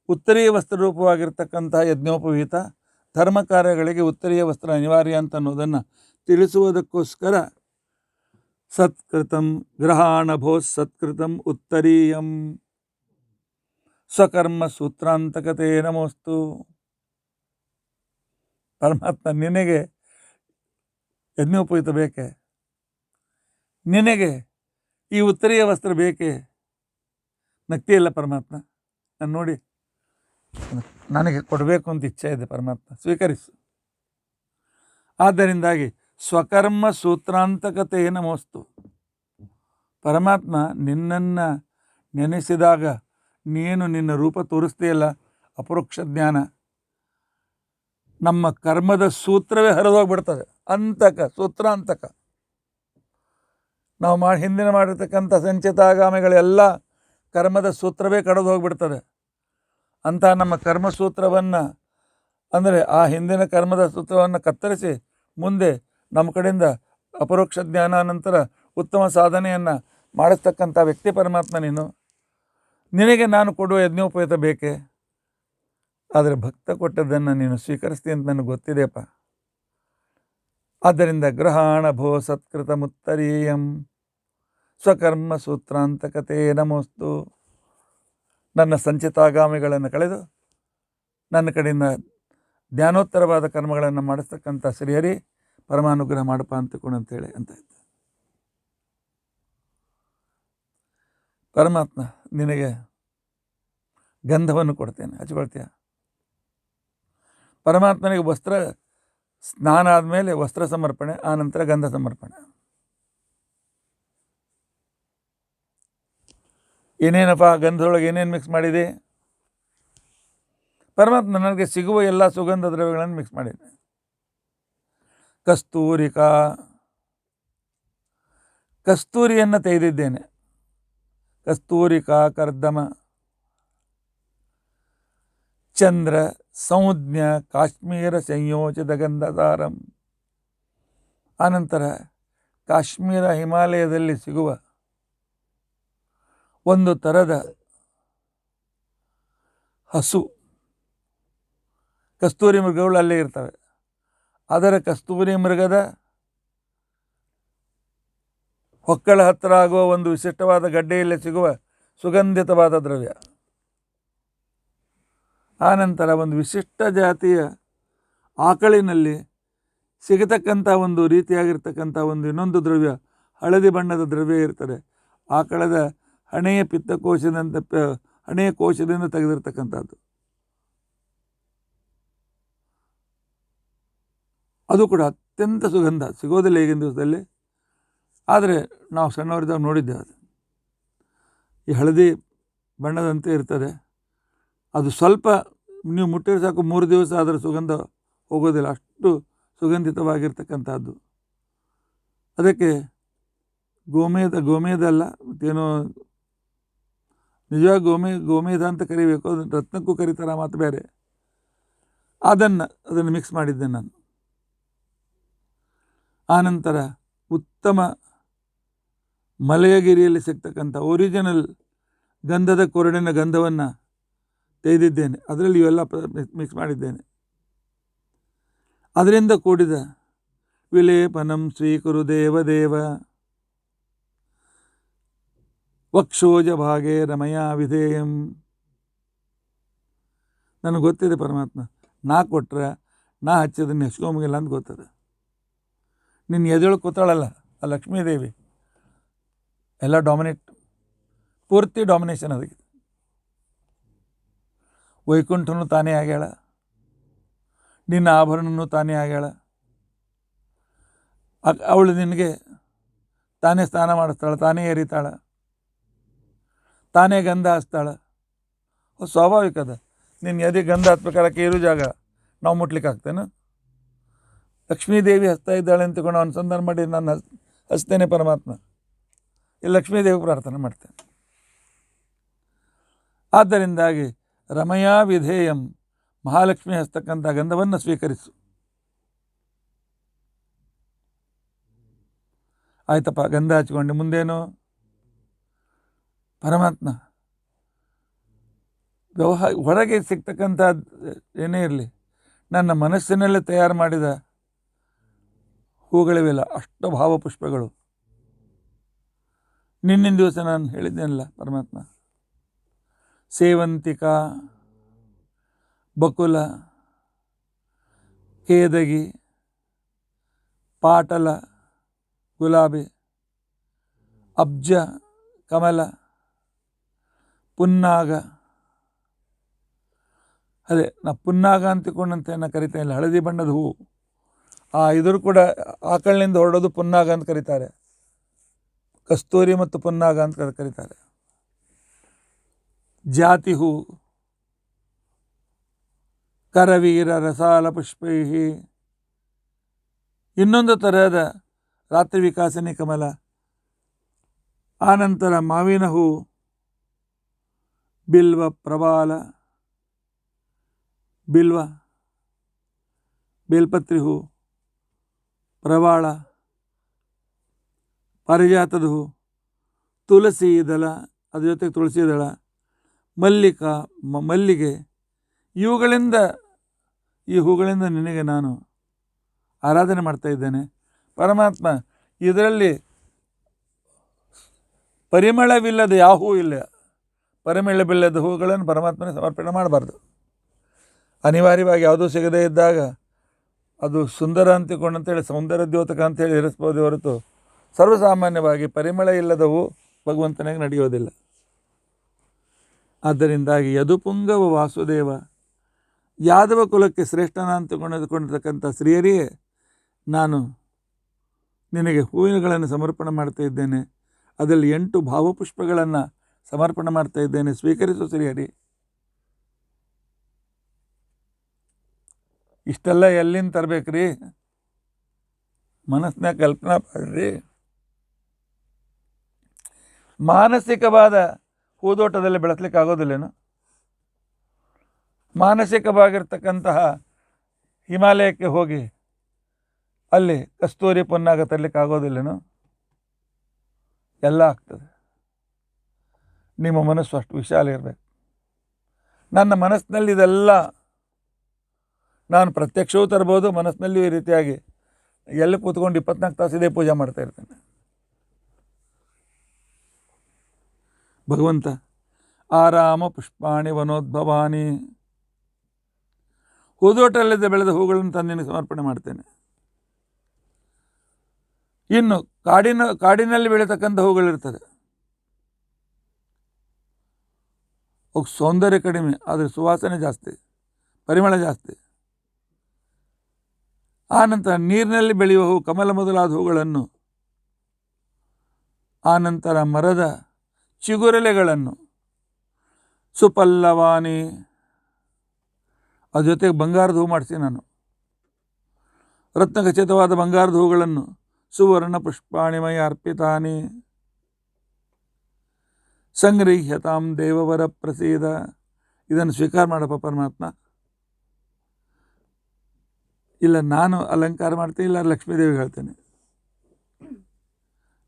ಉತ್ತರೀಯ ವಸ್ತ್ರರೂಪವಾಗಿರ್ತಕ್ಕಂಥ ಯಜ್ಞೋಪವೀತ ಧರ್ಮ ಕಾರ್ಯಗಳಿಗೆ ಉತ್ತರೀಯ ವಸ್ತ್ರ ಅನಿವಾರ್ಯ ಅಂತ ಅನ್ನೋದನ್ನು ತಿಳಿಸುವುದಕ್ಕೋಸ್ಕರ ಸತ್ಕೃತಂ ಗ್ರಹಾಣಭೋ ಸತ್ಕೃತಂ ಉತ್ತರೀಯಂ ಸ್ವಕರ್ಮ ಸೂತ್ರಾಂತಕತೆ ನಮೋಸ್ತು. ಪರಮಾತ್ಮ, ನಿನಗೆ ಯಜ್ಞೋಪವೀತ ಬೇಕೆ? ನಿನಗೆ ಈ ಉತ್ತರೀಯ ವಸ್ತ್ರ ಬೇಕೆ? ನಗ್ತಿಯಲ್ಲ ಪರಮಾತ್ಮ, ನಾನು ನೋಡಿ ನನಗೆ ಕೊಡಬೇಕು ಅಂತ ಇಚ್ಛೆ ಇದೆ. ಪರಮಾತ್ಮ ಸ್ವೀಕರಿಸು. ಆದ್ದರಿಂದಾಗಿ ಸ್ವಕರ್ಮ ಸೂತ್ರಾಂತಕತೆ ನಮೋಸ್ತು. ಪರಮಾತ್ಮ, ನಿನ್ನನ್ನು ನೆನೆಸಿದಾಗ ನೀನು ನಿನ್ನ ರೂಪ ತೋರಿಸ್ತೀಯಲ್ಲ, ಅಪರೋಕ್ಷ ಜ್ಞಾನ, ನಮ್ಮ ಕರ್ಮದ ಸೂತ್ರವೇ ಹರಿದೋಗ್ಬಿಡ್ತದೆ. ಸೂತ್ರಾಂತಕ ನಾವು ಹಿಂದಿನ ಮಾಡಿರ್ತಕ್ಕಂಥ ಸಂಚಿತಾಗಾಮಿಗಳೆಲ್ಲ ಕರ್ಮದ ಸೂತ್ರವೇ ಕಳೆದು ಹೋಗ್ಬಿಡ್ತದೆ. ಅಂತ ನಮ್ಮ ಕರ್ಮಸೂತ್ರವನ್ನು, ಅಂದರೆ ಆ ಹಿಂದಿನ ಕರ್ಮದ ಸೂತ್ರವನ್ನು ಕತ್ತರಿಸಿ ಮುಂದೆ ನಮ್ಮ ಕಡೆಯಿಂದ ಅಪರೋಕ್ಷ ಜ್ಞಾನ ನಂತರ ಉತ್ತಮ ಸಾಧನೆಯನ್ನು ಮಾಡಿಸ್ತಕ್ಕಂಥ ವ್ಯಕ್ತಿ ಪರಮಾತ್ಮ ನೀನು. ನಿನಗೆ ನಾನು ಕೊಡುವ ಯಜ್ಞೋಪವೀತ ಬೇಕೆ? ಆದರೆ ಭಕ್ತ ಕೊಟ್ಟದ್ದನ್ನು ನೀನು ಸ್ವೀಕರಿಸ್ತೀನಿ ಅಂತ ನನಗೆ ಗೊತ್ತಿದೆಯಪ್ಪ. ಆದ್ದರಿಂದ ಗೃಹಾಣ ಭೋ ಸತ್ಕೃತ ಮುತ್ತರೀಯಂ ಸ್ವಕರ್ಮ ಸೂತ್ರಾಂತಕತೆ ನಮೋಸ್ತು. ನನ್ನ ಸಂಚಿತಾಗಾಮಿಗಳನ್ನು ಕಳೆದು ನನ್ನ ಕಡೆಯಿಂದ ಜ್ಞಾನೋತ್ತರವಾದ ಕರ್ಮಗಳನ್ನು ಮಾಡಿಸ್ತಕ್ಕಂಥ ಶ್ರೀಹರಿ ಪರಮಾನುಗ್ರಹ ಮಾಡಪ್ಪ ಅಂತಕೊಂಡು ಅಂತೇಳಿ ಅಂತ ಇದ್ದ ಪರಮಾತ್ಮ, ನಿನಗೆ ಗಂಧವನ್ನು ಕೊಡ್ತೇನೆ, ಹಚ್ಕೊಳ್ತೀಯ? ಪರಮಾತ್ಮನಿಗೆ ವಸ್ತ್ರ ಸ್ನಾನ ಆದಮೇಲೆ ವಸ್ತ್ರ ಸಮರ್ಪಣೆ, ಆನಂತರ ಗಂಧ ಸಮರ್ಪಣೆ. ಏನೇನಪ್ಪ ಗಂಧದೊಳಗೆ ಏನೇನು ಮಿಕ್ಸ್ ಮಾಡಿದೆ? ಪರಮಾತ್ಮ ನನಗೆ ಸಿಗುವ ಎಲ್ಲ ಸುಗಂಧ ದ್ರವ್ಯಗಳನ್ನು ಮಿಕ್ಸ್ ಮಾಡಿದೆ. ಕಸ್ತೂರಿಯನ್ನು ತೆಗೆದಿದ್ದೇನೆ. ಕಸ್ತೂರಿಕಾ ಕರ್ದಮ ಚಂದ್ರ ಸಂಜ್ಞ ಕಾಶ್ಮೀರ ಸಂಯೋಜಿತ ಗಂಧಧಾರಂ. ಆನಂತರ ಕಾಶ್ಮೀರ ಹಿಮಾಲಯದಲ್ಲಿ ಸಿಗುವ ಒಂದು ಥರದ ಹಸು, ಕಸ್ತೂರಿ ಮೃಗಗಳು ಅಲ್ಲೇ ಇರ್ತವೆ. ಅದರ ಕಸ್ತೂರಿ ಮೃಗದ ಹೊಕ್ಕಳ ಹತ್ತಿರ ಆಗುವ ಒಂದು ವಿಶಿಷ್ಟವಾದ ಗಡ್ಡೆಯಲ್ಲಿ ಸಿಗುವ ಸುಗಂಧಿತವಾದ ದ್ರವ್ಯ. ಆನಂತರ ಒಂದು ವಿಶಿಷ್ಟ ಜಾತಿಯ ಆಕಳಿನಲ್ಲಿ ಸಿಗತಕ್ಕಂಥ ಒಂದು ರೀತಿಯಾಗಿರ್ತಕ್ಕಂಥ ಒಂದು ಇನ್ನೊಂದು ದ್ರವ್ಯ, ಹಳದಿ ಬಣ್ಣದ ದ್ರವ್ಯ ಇರ್ತದೆ. ಆಕಳದ ಹಣೆಯ ಹಣೆಯ ಕೋಶದಿಂದ ತೆಗೆದಿರ್ತಕ್ಕಂಥದ್ದು. ಅದು ಕೂಡ ಅತ್ಯಂತ ಸುಗಂಧ, ಸಿಗೋದಿಲ್ಲ ಈಗಿನ ದಿವಸದಲ್ಲಿ. ಆದರೆ ನಾವು ಸಣ್ಣವರಿದ್ದಾಗ ನೋಡಿದ್ದೇವೆ. ಅದು ಈ ಹಳದಿ ಬಣ್ಣದಂತೆ ಇರ್ತದೆ. ಅದು ಸ್ವಲ್ಪ ನೀವು ಮುಟ್ಟಿದ್ರೆ ಸಾಕು 3 ದಿವಸ ಅದರ ಸುಗಂಧ ಹೋಗೋದಿಲ್ಲ, ಅಷ್ಟು ಸುಗಂಧಿತವಾಗಿರ್ತಕ್ಕಂಥದ್ದು. ಅದಕ್ಕೆ ಗೋಮೇದ ಅಲ್ಲ ಮತ್ತೇನೋ ನಿಜವಾಗಿ ಗೋಮೇದ ಅಂತ ಕರಿಬೇಕು, ಅದನ್ನು ರತ್ನಕ್ಕೂ ಕರೀತಾರೆ, ಮಾತು ಬೇರೆ. ಅದನ್ನು ಮಿಕ್ಸ್ ಮಾಡಿದ್ದೆ ನಾನು. ಆನಂತರ ಉತ್ತಮ ಮಲಯಗಿರಿಯಲ್ಲಿ ಸಿಗ್ತಕ್ಕಂಥ ಒರಿಜಿನಲ್ ಗಂಧದ ಕೊರಡಿನ ಗಂಧವನ್ನು ತೆಗೆದಿದ್ದೇನೆ. ಅದರಲ್ಲಿ ಇವೆಲ್ಲ ಮಿಕ್ಸ್ ಮಾಡಿದ್ದೇನೆ. ಅದರಿಂದ ಕೂಡಿದ ವಿಲೇಪನಂ ಸ್ವೀಕುರು ದೇವದೇವ ವಕ್ಷೋಜ ಭಾಗೆ ರಮಯ ವಿಧೇಯಂ. ನನಗೆ ಗೊತ್ತಿದೆ ಪರಮಾತ್ಮ, ನಾ ಕೊಟ್ರೆ ನಾ ಹಚ್ಚಿದನ್ನು ಹೆಚ್ಕೊಂಬಂಗಿಲ್ಲ ಅಂತ ಗೊತ್ತದೆ. ನಿನ್ನ ಎದೊಳಗೆ ಕೂತಾಳಲ್ಲ ಆ ಲಕ್ಷ್ಮೀದೇವಿ, ಎಲ್ಲ ಡಾಮಿನೇಟ್, ಪೂರ್ತಿ ಡಾಮಿನೇಷನ್ ಅದಕ್ಕೆ. ವೈಕುಂಠನು ತಾನೇ ಆಗ್ಯಾಳ, ನಿನ್ನ ಆಭರಣನೂ ತಾನೇ ಆಗ್ಯಾಳ. ಅವಳು ನಿನಗೆ ತಾನೇ ಸ್ನಾನ ಮಾಡಿಸ್ತಾಳೆ, ತಾನೇ ಎರಿತಾಳೆ, ತಾನೇ ಗಂಧ ಹಚ್ತಾಳೆ. ಸ್ವಾಭಾವಿಕ ಅದ. ನಿನ್ನ ಎದೆ ಗಂಧ ಹಚ್ಬೇಕಾರಕ್ಕೆ ಇರೋ ಜಾಗ ನಾವು ಮುಟ್ಲಿಕ್ಕೆ ಆಗ್ತೇನೆ? ಲಕ್ಷ್ಮೀದೇವಿ ಹಚ್ತಾ ಇದ್ದಾಳೆ ಅಂತಕೊಂಡು ಅನುಸಂಧಾನ ಮಾಡಿ ನಾನು ಹಚ್ತೇನೆ ಪರಮಾತ್ಮ. ಇಲ್ಲಿ ಲಕ್ಷ್ಮೀದೇವಿ ಪ್ರಾರ್ಥನೆ ಮಾಡ್ತೇನೆ. ಆದ್ದರಿಂದಾಗಿ ರಮಯ ವಿಧೇಯಂ, ಮಹಾಲಕ್ಷ್ಮಿ ಹಚ್ತಕ್ಕಂಥ ಗಂಧವನ್ನು ಸ್ವೀಕರಿಸು. ಆಯ್ತಪ್ಪ, ಗಂಧ ಹಚ್ಕೊಂಡು ಮುಂದೇನು? ಪರಮಾತ್ಮ ಹೊರಗೆ ಸಿಗ್ತಕ್ಕಂಥ ಏನೇ ಇರಲಿ, ನನ್ನ ಮನಸ್ಸಿನಲ್ಲೇ ತಯಾರು ಮಾಡಿದ ಹೂಗಳಿವೆಲ್ಲ, ಅಷ್ಟು ಭಾವಪುಷ್ಪಗಳು. ನಿನ್ನಿನ ದಿವಸ ನಾನು ಹೇಳಿದ್ದೇನಲ್ಲ ಪರಮಾತ್ಮ, ಸೇವಂತಿಕಾ, ಬಕುಲ, ಕೇದಗಿ, ಪಾಟಲ, ಗುಲಾಬಿ, ಅಬ್ಜ, ಕಮಲ, ಪುನ್ನಾಗ. ಅದೇ ನಾ ಪುನ್ನಾಗ ಅಂತಿಕೊಂಡಂತೆ ನಾ ಕರಿತೇನೆ, ಹಳದಿ ಬಣ್ಣದ ಹೂವು. ಇದ್ರ ಕೂಡ ಆಕಳಿನಿಂದ ಹೊರಡೋದು ಪುನ್ನಾಗ ಅಂತ ಕರೀತಾರೆ. ಕಸ್ತೂರಿ ಮತ್ತು ಪುನ್ನಾಗ ಅಂತ ಕರೀತಾರೆ. ಜಾತಿ ಹೂ, ಕರವೀರ ರಸಾಲ ಪುಷ್ಪೈ, ಇನ್ನೊಂದು ತರಹದ ರಾತ್ರಿ ವಿಕಾಸನಿ ಕಮಲ. ಆನಂತರ ಮಾವಿನ ಹೂ, ಬಿಲ್ವ ಪ್ರಬಾಲ, ಬೇಲ್ಪತ್ರಿ ಹೂ, ಪ್ರವಾಳ, ಪಾರಿಜಾತದ ಹೂ, ತುಳಸಿ ದಳ, ಅದ್ರ ಜೊತೆಗೆ ತುಳಸಿ ದಳ, ಮಲ್ಲಿಗೆ. ಈ ಹೂಗಳಿಂದ ನಿನಗೆ ನಾನು ಆರಾಧನೆ ಮಾಡ್ತಾ ಇದ್ದೇನೆ ಪರಮಾತ್ಮ. ಇದರಲ್ಲಿ ಪರಿಮಳವಿಲ್ಲದ ಯಾವ ಹೂ ಇಲ್ಲ. ಪರಿಮಳವಿಲ್ಲದ ಹೂಗಳನ್ನು ಪರಮಾತ್ಮನೇ ಸಮರ್ಪಣೆ ಮಾಡಬಾರ್ದು. ಅನಿವಾರ್ಯವಾಗಿ ಯಾವುದೂ ಸಿಗದೇ ಇದ್ದಾಗ ಅದು ಸುಂದರ ಅಂತಿಕೊಂಡಂತೇಳಿ ಸೌಂದರ್ಯ ದ್ಯೋತಕ ಅಂತೇಳಿ ಇರಿಸ್ಬೋದೇ ಹೊರತು ಸರ್ವಸಾಮಾನ್ಯವಾಗಿ ಪರಿಮಳ ಇಲ್ಲದ ಹೂ ಭಗವಂತನಿಗೆ ನಡೆಯೋದಿಲ್ಲ. ಆದ್ದರಿಂದಾಗಿ ಯದುಪುಂಗವ ವಾಸುದೇವ, ಯಾದವ ಕುಲಕ್ಕೆ ಶ್ರೇಷ್ಠನ ಅಂತಕೊಂಡಿರ್ತಕ್ಕಂಥ ಶ್ರೀಹರಿಯೇ, ನಾನು ನಿನಗೆ ಹೂವಿನಗಳನ್ನು ಸಮರ್ಪಣೆ ಮಾಡ್ತಾ ಇದ್ದೇನೆ. ಅದರಲ್ಲಿ 8 ಭಾವಪುಷ್ಪಗಳನ್ನು ಸಮರ್ಪಣೆ ಮಾಡ್ತಾ ಇದ್ದೇನೆ, ಸ್ವೀಕರಿಸು ಶ್ರೀಹರಿ. ಇಷ್ಟೆಲ್ಲ ಎಲ್ಲಿಂದ ತರಬೇಕ್ರಿ? ಮನಸ್ಸಿನ ಕಲ್ಪನಾ ಮಾಡ್ರಿ. ಮಾನಸಿಕವಾದ ಹೂದೋಟದಲ್ಲಿ ಬೆಳೆಸಲಿಕ್ಕೆ ಆಗೋದಿಲ್ಲೇನು? ಮಾನಸಿಕವಾಗಿರ್ತಕ್ಕಂತಹ ಹಿಮಾಲಯಕ್ಕೆ ಹೋಗಿ ಅಲ್ಲಿ ಕಸ್ತೂರಿ ಪುನ್ನಾಗ ತರಲಿಕ್ಕೆ ಆಗೋದಿಲ್ಲೇನು? ಎಲ್ಲ ಆಗ್ತದೆ. ನಿಮ್ಮ ಮನಸ್ಸು ಅಷ್ಟು ವಿಶಾಲ ಇರಬೇಕು. ನನ್ನ ಮನಸ್ಸಿನಲ್ಲಿ ಇದೆಲ್ಲ ನಾನು ಪ್ರತ್ಯಕ್ಷವೂ ತರ್ಬೋದು, ಮನಸ್ಸಿನಲ್ಲಿಯೂ ಈ ರೀತಿಯಾಗಿ ಎಲ್ಲಿ ಕೂತ್ಕೊಂಡು 24 ತಾಸು ಇದೇ ಪೂಜೆ ಮಾಡ್ತಾ ಇರ್ತೇನೆ. ಭಗವಂತ ಆರಾಮ ಪುಷ್ಪಾಣಿ ವನೋದ್ಭವಾನಿ, ಹೂದೋಟಲ್ಲಿದ್ದ ಬೆಳೆದ ಹೂಗಳನ್ನು ತಂದು ಸಮರ್ಪಣೆ ಮಾಡ್ತೇನೆ. ಇನ್ನು ಕಾಡಿನಲ್ಲಿ ಬೆಳೀತಕ್ಕಂಥ ಹೂಗಳಿರ್ತದೆ, ಸೌಂದರ್ಯ ಕಡಿಮೆ, ಆದರೆ ಸುವಾಸನೆ ಜಾಸ್ತಿ, ಪರಿಮಳ ಜಾಸ್ತಿ. ಆನಂತರ ನೀರಿನಲ್ಲಿ ಬೆಳೆಯುವ ಹೂ, ಕಮಲ ಮೊದಲಾದ ಹೂಗಳನ್ನು ಆನಂತರ ಮರದ ಚಿಗುರೆಲೆಗಳನ್ನು ಸುಪಲ್ಲವಾನಿ, ಅದ್ರ ಜೊತೆಗೆ ಬಂಗಾರದ ಹೂ ಮಾಡಿಸಿ ನಾನು, ರತ್ನಖಚಿತವಾದ ಬಂಗಾರದ ಹೂಗಳನ್ನು ಸುವರ್ಣ ಪುಷ್ಪಾಣಿಮಯ ಅರ್ಪಿತಾನಿ ಸಂಗೃಹ್ಯತಾಂ ದೇವವರ ಪ್ರಸೀದ. ಇದನ್ನು ಸ್ವೀಕಾರ ಮಾಡಪ್ಪ ಪರಮಾತ್ಮ. ಇಲ್ಲ ನಾನು ಅಲಂಕಾರ ಮಾಡ್ತೀನಿ, ಇಲ್ಲ ಲಕ್ಷ್ಮೀದೇವಿಗೆ ಹೇಳ್ತೇನೆ.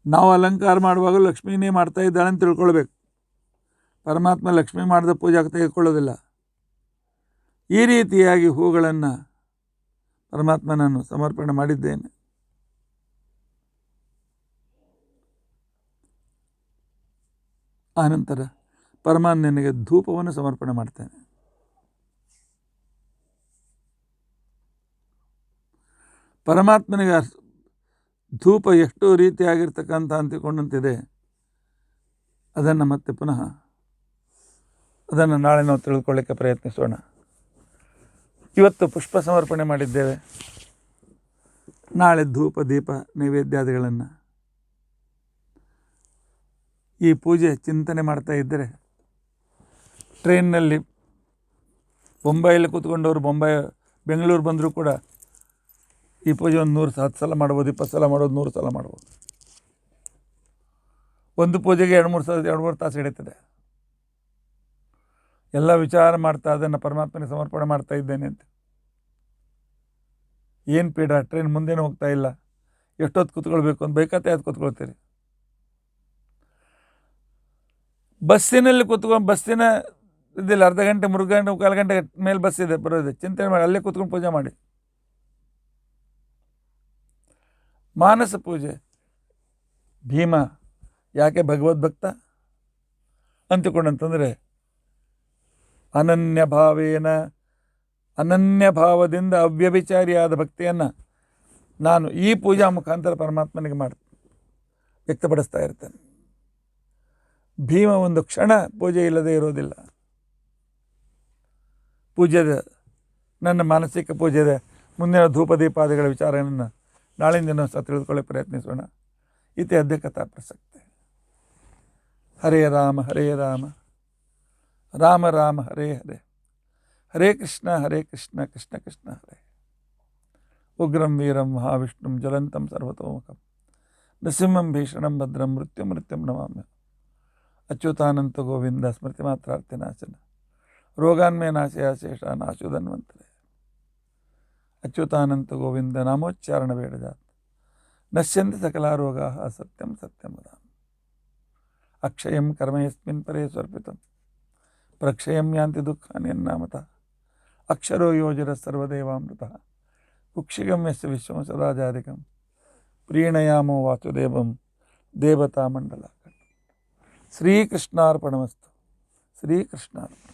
ನಾವು ಅಲಂಕಾರ ಮಾಡುವಾಗ ಲಕ್ಷ್ಮೀನೇ ಮಾಡ್ತಾ ಇದ್ದಾಳೆ ಅಂತ ತಿಳ್ಕೊಳ್ಬೇಕು. ಪರಮಾತ್ಮ ಲಕ್ಷ್ಮೀ ಮಾಡಿದ ಪೂಜೆಗೆ ತೆಗೆದುಕೊಳ್ಳೋದಿಲ್ಲ. ಈ ರೀತಿಯಾಗಿ ಹೂಗಳನ್ನು ಪರಮಾತ್ಮ ನಾನು ಸಮರ್ಪಣೆ ಮಾಡಿದ್ದೇನೆ. ಆನಂತರ ಪರಮಾತ್ಮನಿಗೆ ಧೂಪವನ್ನು ಸಮರ್ಪಣೆ ಮಾಡ್ತೇನೆ. ಪರಮಾತ್ಮನಿಗೆ ಧೂಪ ಎಷ್ಟು ರೀತಿಯಾಗಿರ್ತಕ್ಕಂಥ ಅಂತಿಕೊಂಡಂತಿದೆ, ಅದನ್ನು ಮತ್ತೆ ಪುನಃ ಅದನ್ನು ನಾಳೆ ನಾವು ತಿಳ್ಕೊಳ್ಳಿಕ್ಕೆ ಪ್ರಯತ್ನಿಸೋಣ. ಇವತ್ತು ಪುಷ್ಪ ಸಮರ್ಪಣೆ ಮಾಡಿದ್ದೇವೆ. ನಾಳೆ ಧೂಪ ದೀಪ ನೈವೇದ್ಯಾದಿಗಳನ್ನು ಈ ಪೂಜೆ ಚಿಂತನೆ ಮಾಡ್ತಾ ಇದ್ದರೆ, ಟ್ರೈನ್ನಲ್ಲಿ ಬೊಂಬೈಯಲ್ಲಿ ಕೂತ್ಕೊಂಡವರು ಬೆಂಗಳೂರು ಬಂದರೂ ಕೂಡ ಈ ಪೂಜೆ ಒಂದು 10 ಸಲ ಮಾಡ್ಬೋದು, 20 ಸಲ ಮಾಡ್ಬೋದು, 100 ಸಲ ಮಾಡ್ಬೋದು. ಒಂದು ಪೂಜೆಗೆ 2-3 ತಾಸು ಹಿಡಿತದೆ. ಎಲ್ಲ ವಿಚಾರ ಮಾಡ್ತಾ ಅದನ್ನು ಪರಮಾತ್ಮನಿಗೆ ಸಮರ್ಪಣೆ ಮಾಡ್ತಾ ಇದ್ದೇನೆ ಅಂತ. ಏನು ಪೀಡ, ಟ್ರೈನ್ ಮುಂದೇನೂ ಹೋಗ್ತಾ ಇಲ್ಲ, ಎಷ್ಟೊತ್ತು ಕೂತ್ಕೊಳ್ಬೇಕು ಅಂತ ಬೇಕಾತೆ ಅದು ಕೂತ್ಕೊಳ್ತೀರಿ. ಬಸ್ಸಿನಲ್ಲಿ ಕೂತ್ಕೊಂಡು, ಬಸ್ಸಿನ ಇದಿಲ್ಲ, ಅರ್ಧ ಗಂಟೆ 3 ಗಂಟೆ 3/4 ಗಂಟೆ ಮೇಲೆ ಬಸ್ ಇದೆ ಬರೋದೆ, ಚಿಂತನೆ ಮಾಡಿ ಅಲ್ಲೇ ಕೂತ್ಕೊಂಡು ಪೂಜೆ ಮಾಡಿ. ಮಾನಸ ಪೂಜೆ. ಭೀಮ ಯಾಕೆ ಭಗವದ್ಭಕ್ತ ಅಂತಿಕೊಂಡಂತಂದರೆ, ಅನನ್ಯ ಭಾವದಿಂದ ಅವ್ಯಭಿಚಾರಿಯಾದ ಭಕ್ತಿಯನ್ನು ನಾನು ಈ ಪೂಜಾ ಮುಖಾಂತರ ಪರಮಾತ್ಮನಿಗೆ ವ್ಯಕ್ತಪಡಿಸ್ತಾ ಇರ್ತೇನೆ. ಭೀಮ ಒಂದು ಕ್ಷಣ ಪೂಜೆ ಇಲ್ಲದೆ ಇರೋದಿಲ್ಲ. ಪೂಜೆದ ನನ್ನ ಮಾನಸಿಕ ಪೂಜೆದ ಮುಂದಿನ ಧೂಪದೀಪಾದಿಗಳ ವಿಚಾರಗಳನ್ನು ನಾಳಿನ ದಿನ ಸಹ ತಿಳಿದುಕೊಳ್ಳಿ ಪ್ರಯತ್ನಿಸೋಣ. ಇತಿ ಅದ್ಯ ಕಥಾ ಪ್ರಸಕ್ತಿ. ಹರೇ ರಾಮ ಹರೇ ರಾಮ ರಾಮ ರಾಮ ಹರೇ ಹರೇ, ಹರೇ ಕೃಷ್ಣ ಕೃಷ್ಣ ಕೃಷ್ಣ ಹರೇ. ಉಗ್ರಂ ವೀರಂ ಮಹಾವಿಷ್ಣುಂ ಜ್ವಲಂತಂ ಸರ್ವತೋಮುಖಂ ನೃಸಿಂಹಂ ಭೀಷಣಂ ಭದ್ರಂ ಮೃತ್ಯುಂ ನಮಾಮ್ಯ. ಅಚ್ಯುತಾನಂತ ಗೋವಿಂದ ಸ್ಮೃತಿ ಮಾತ್ರಾರ್ಥಿ ನಾಶನ ರೋಗಾನ್ಮೇ ನಾಶಯ ಶೇಷ ನಾಶುಧನ್ವಂತರೇ. ಅಚ್ಯುತಾನಂತ ಗೋವಿಂದ ನಾಮೋಚ್ಚಾರಣ ಬೇಡಜಾತ್ ನಶ್ಯಂತಿ ಸಕಲ ರೋಗಾ ಸತ್ಯಂ ವದಾಮಿ. ಅಕ್ಷಯಂ ಕರ್ಮ ಯಸ್ಮಿನ್ ಪರೇ ಸ್ವರ್ಪಿತಂ ಪ್ರಕ್ಷಯಂ ಯಾಂತಿ ದುಃಖಾನಿ ಯನ್ನಾಮತಃ. ಅಕ್ಷರೋ ಯೋಜರ ಸರ್ವದೇವಾಮೃತಃ ಕುಕ್ಷಿಗಂ ಯಸ್ಯ ವಿಶ್ವಂ ಸದಾಜಾಧಿಕಂ ಪ್ರೀಣಯಾಮೋ ವಾಸುದೇವಂ ದೇವತಾ ಮಂಡಲ. ಶ್ರೀಕೃಷ್ಣಾರ್ಪಣಮಸ್ತು. ಶ್ರೀಕೃಷ್ಣಾರ್ಪಣ.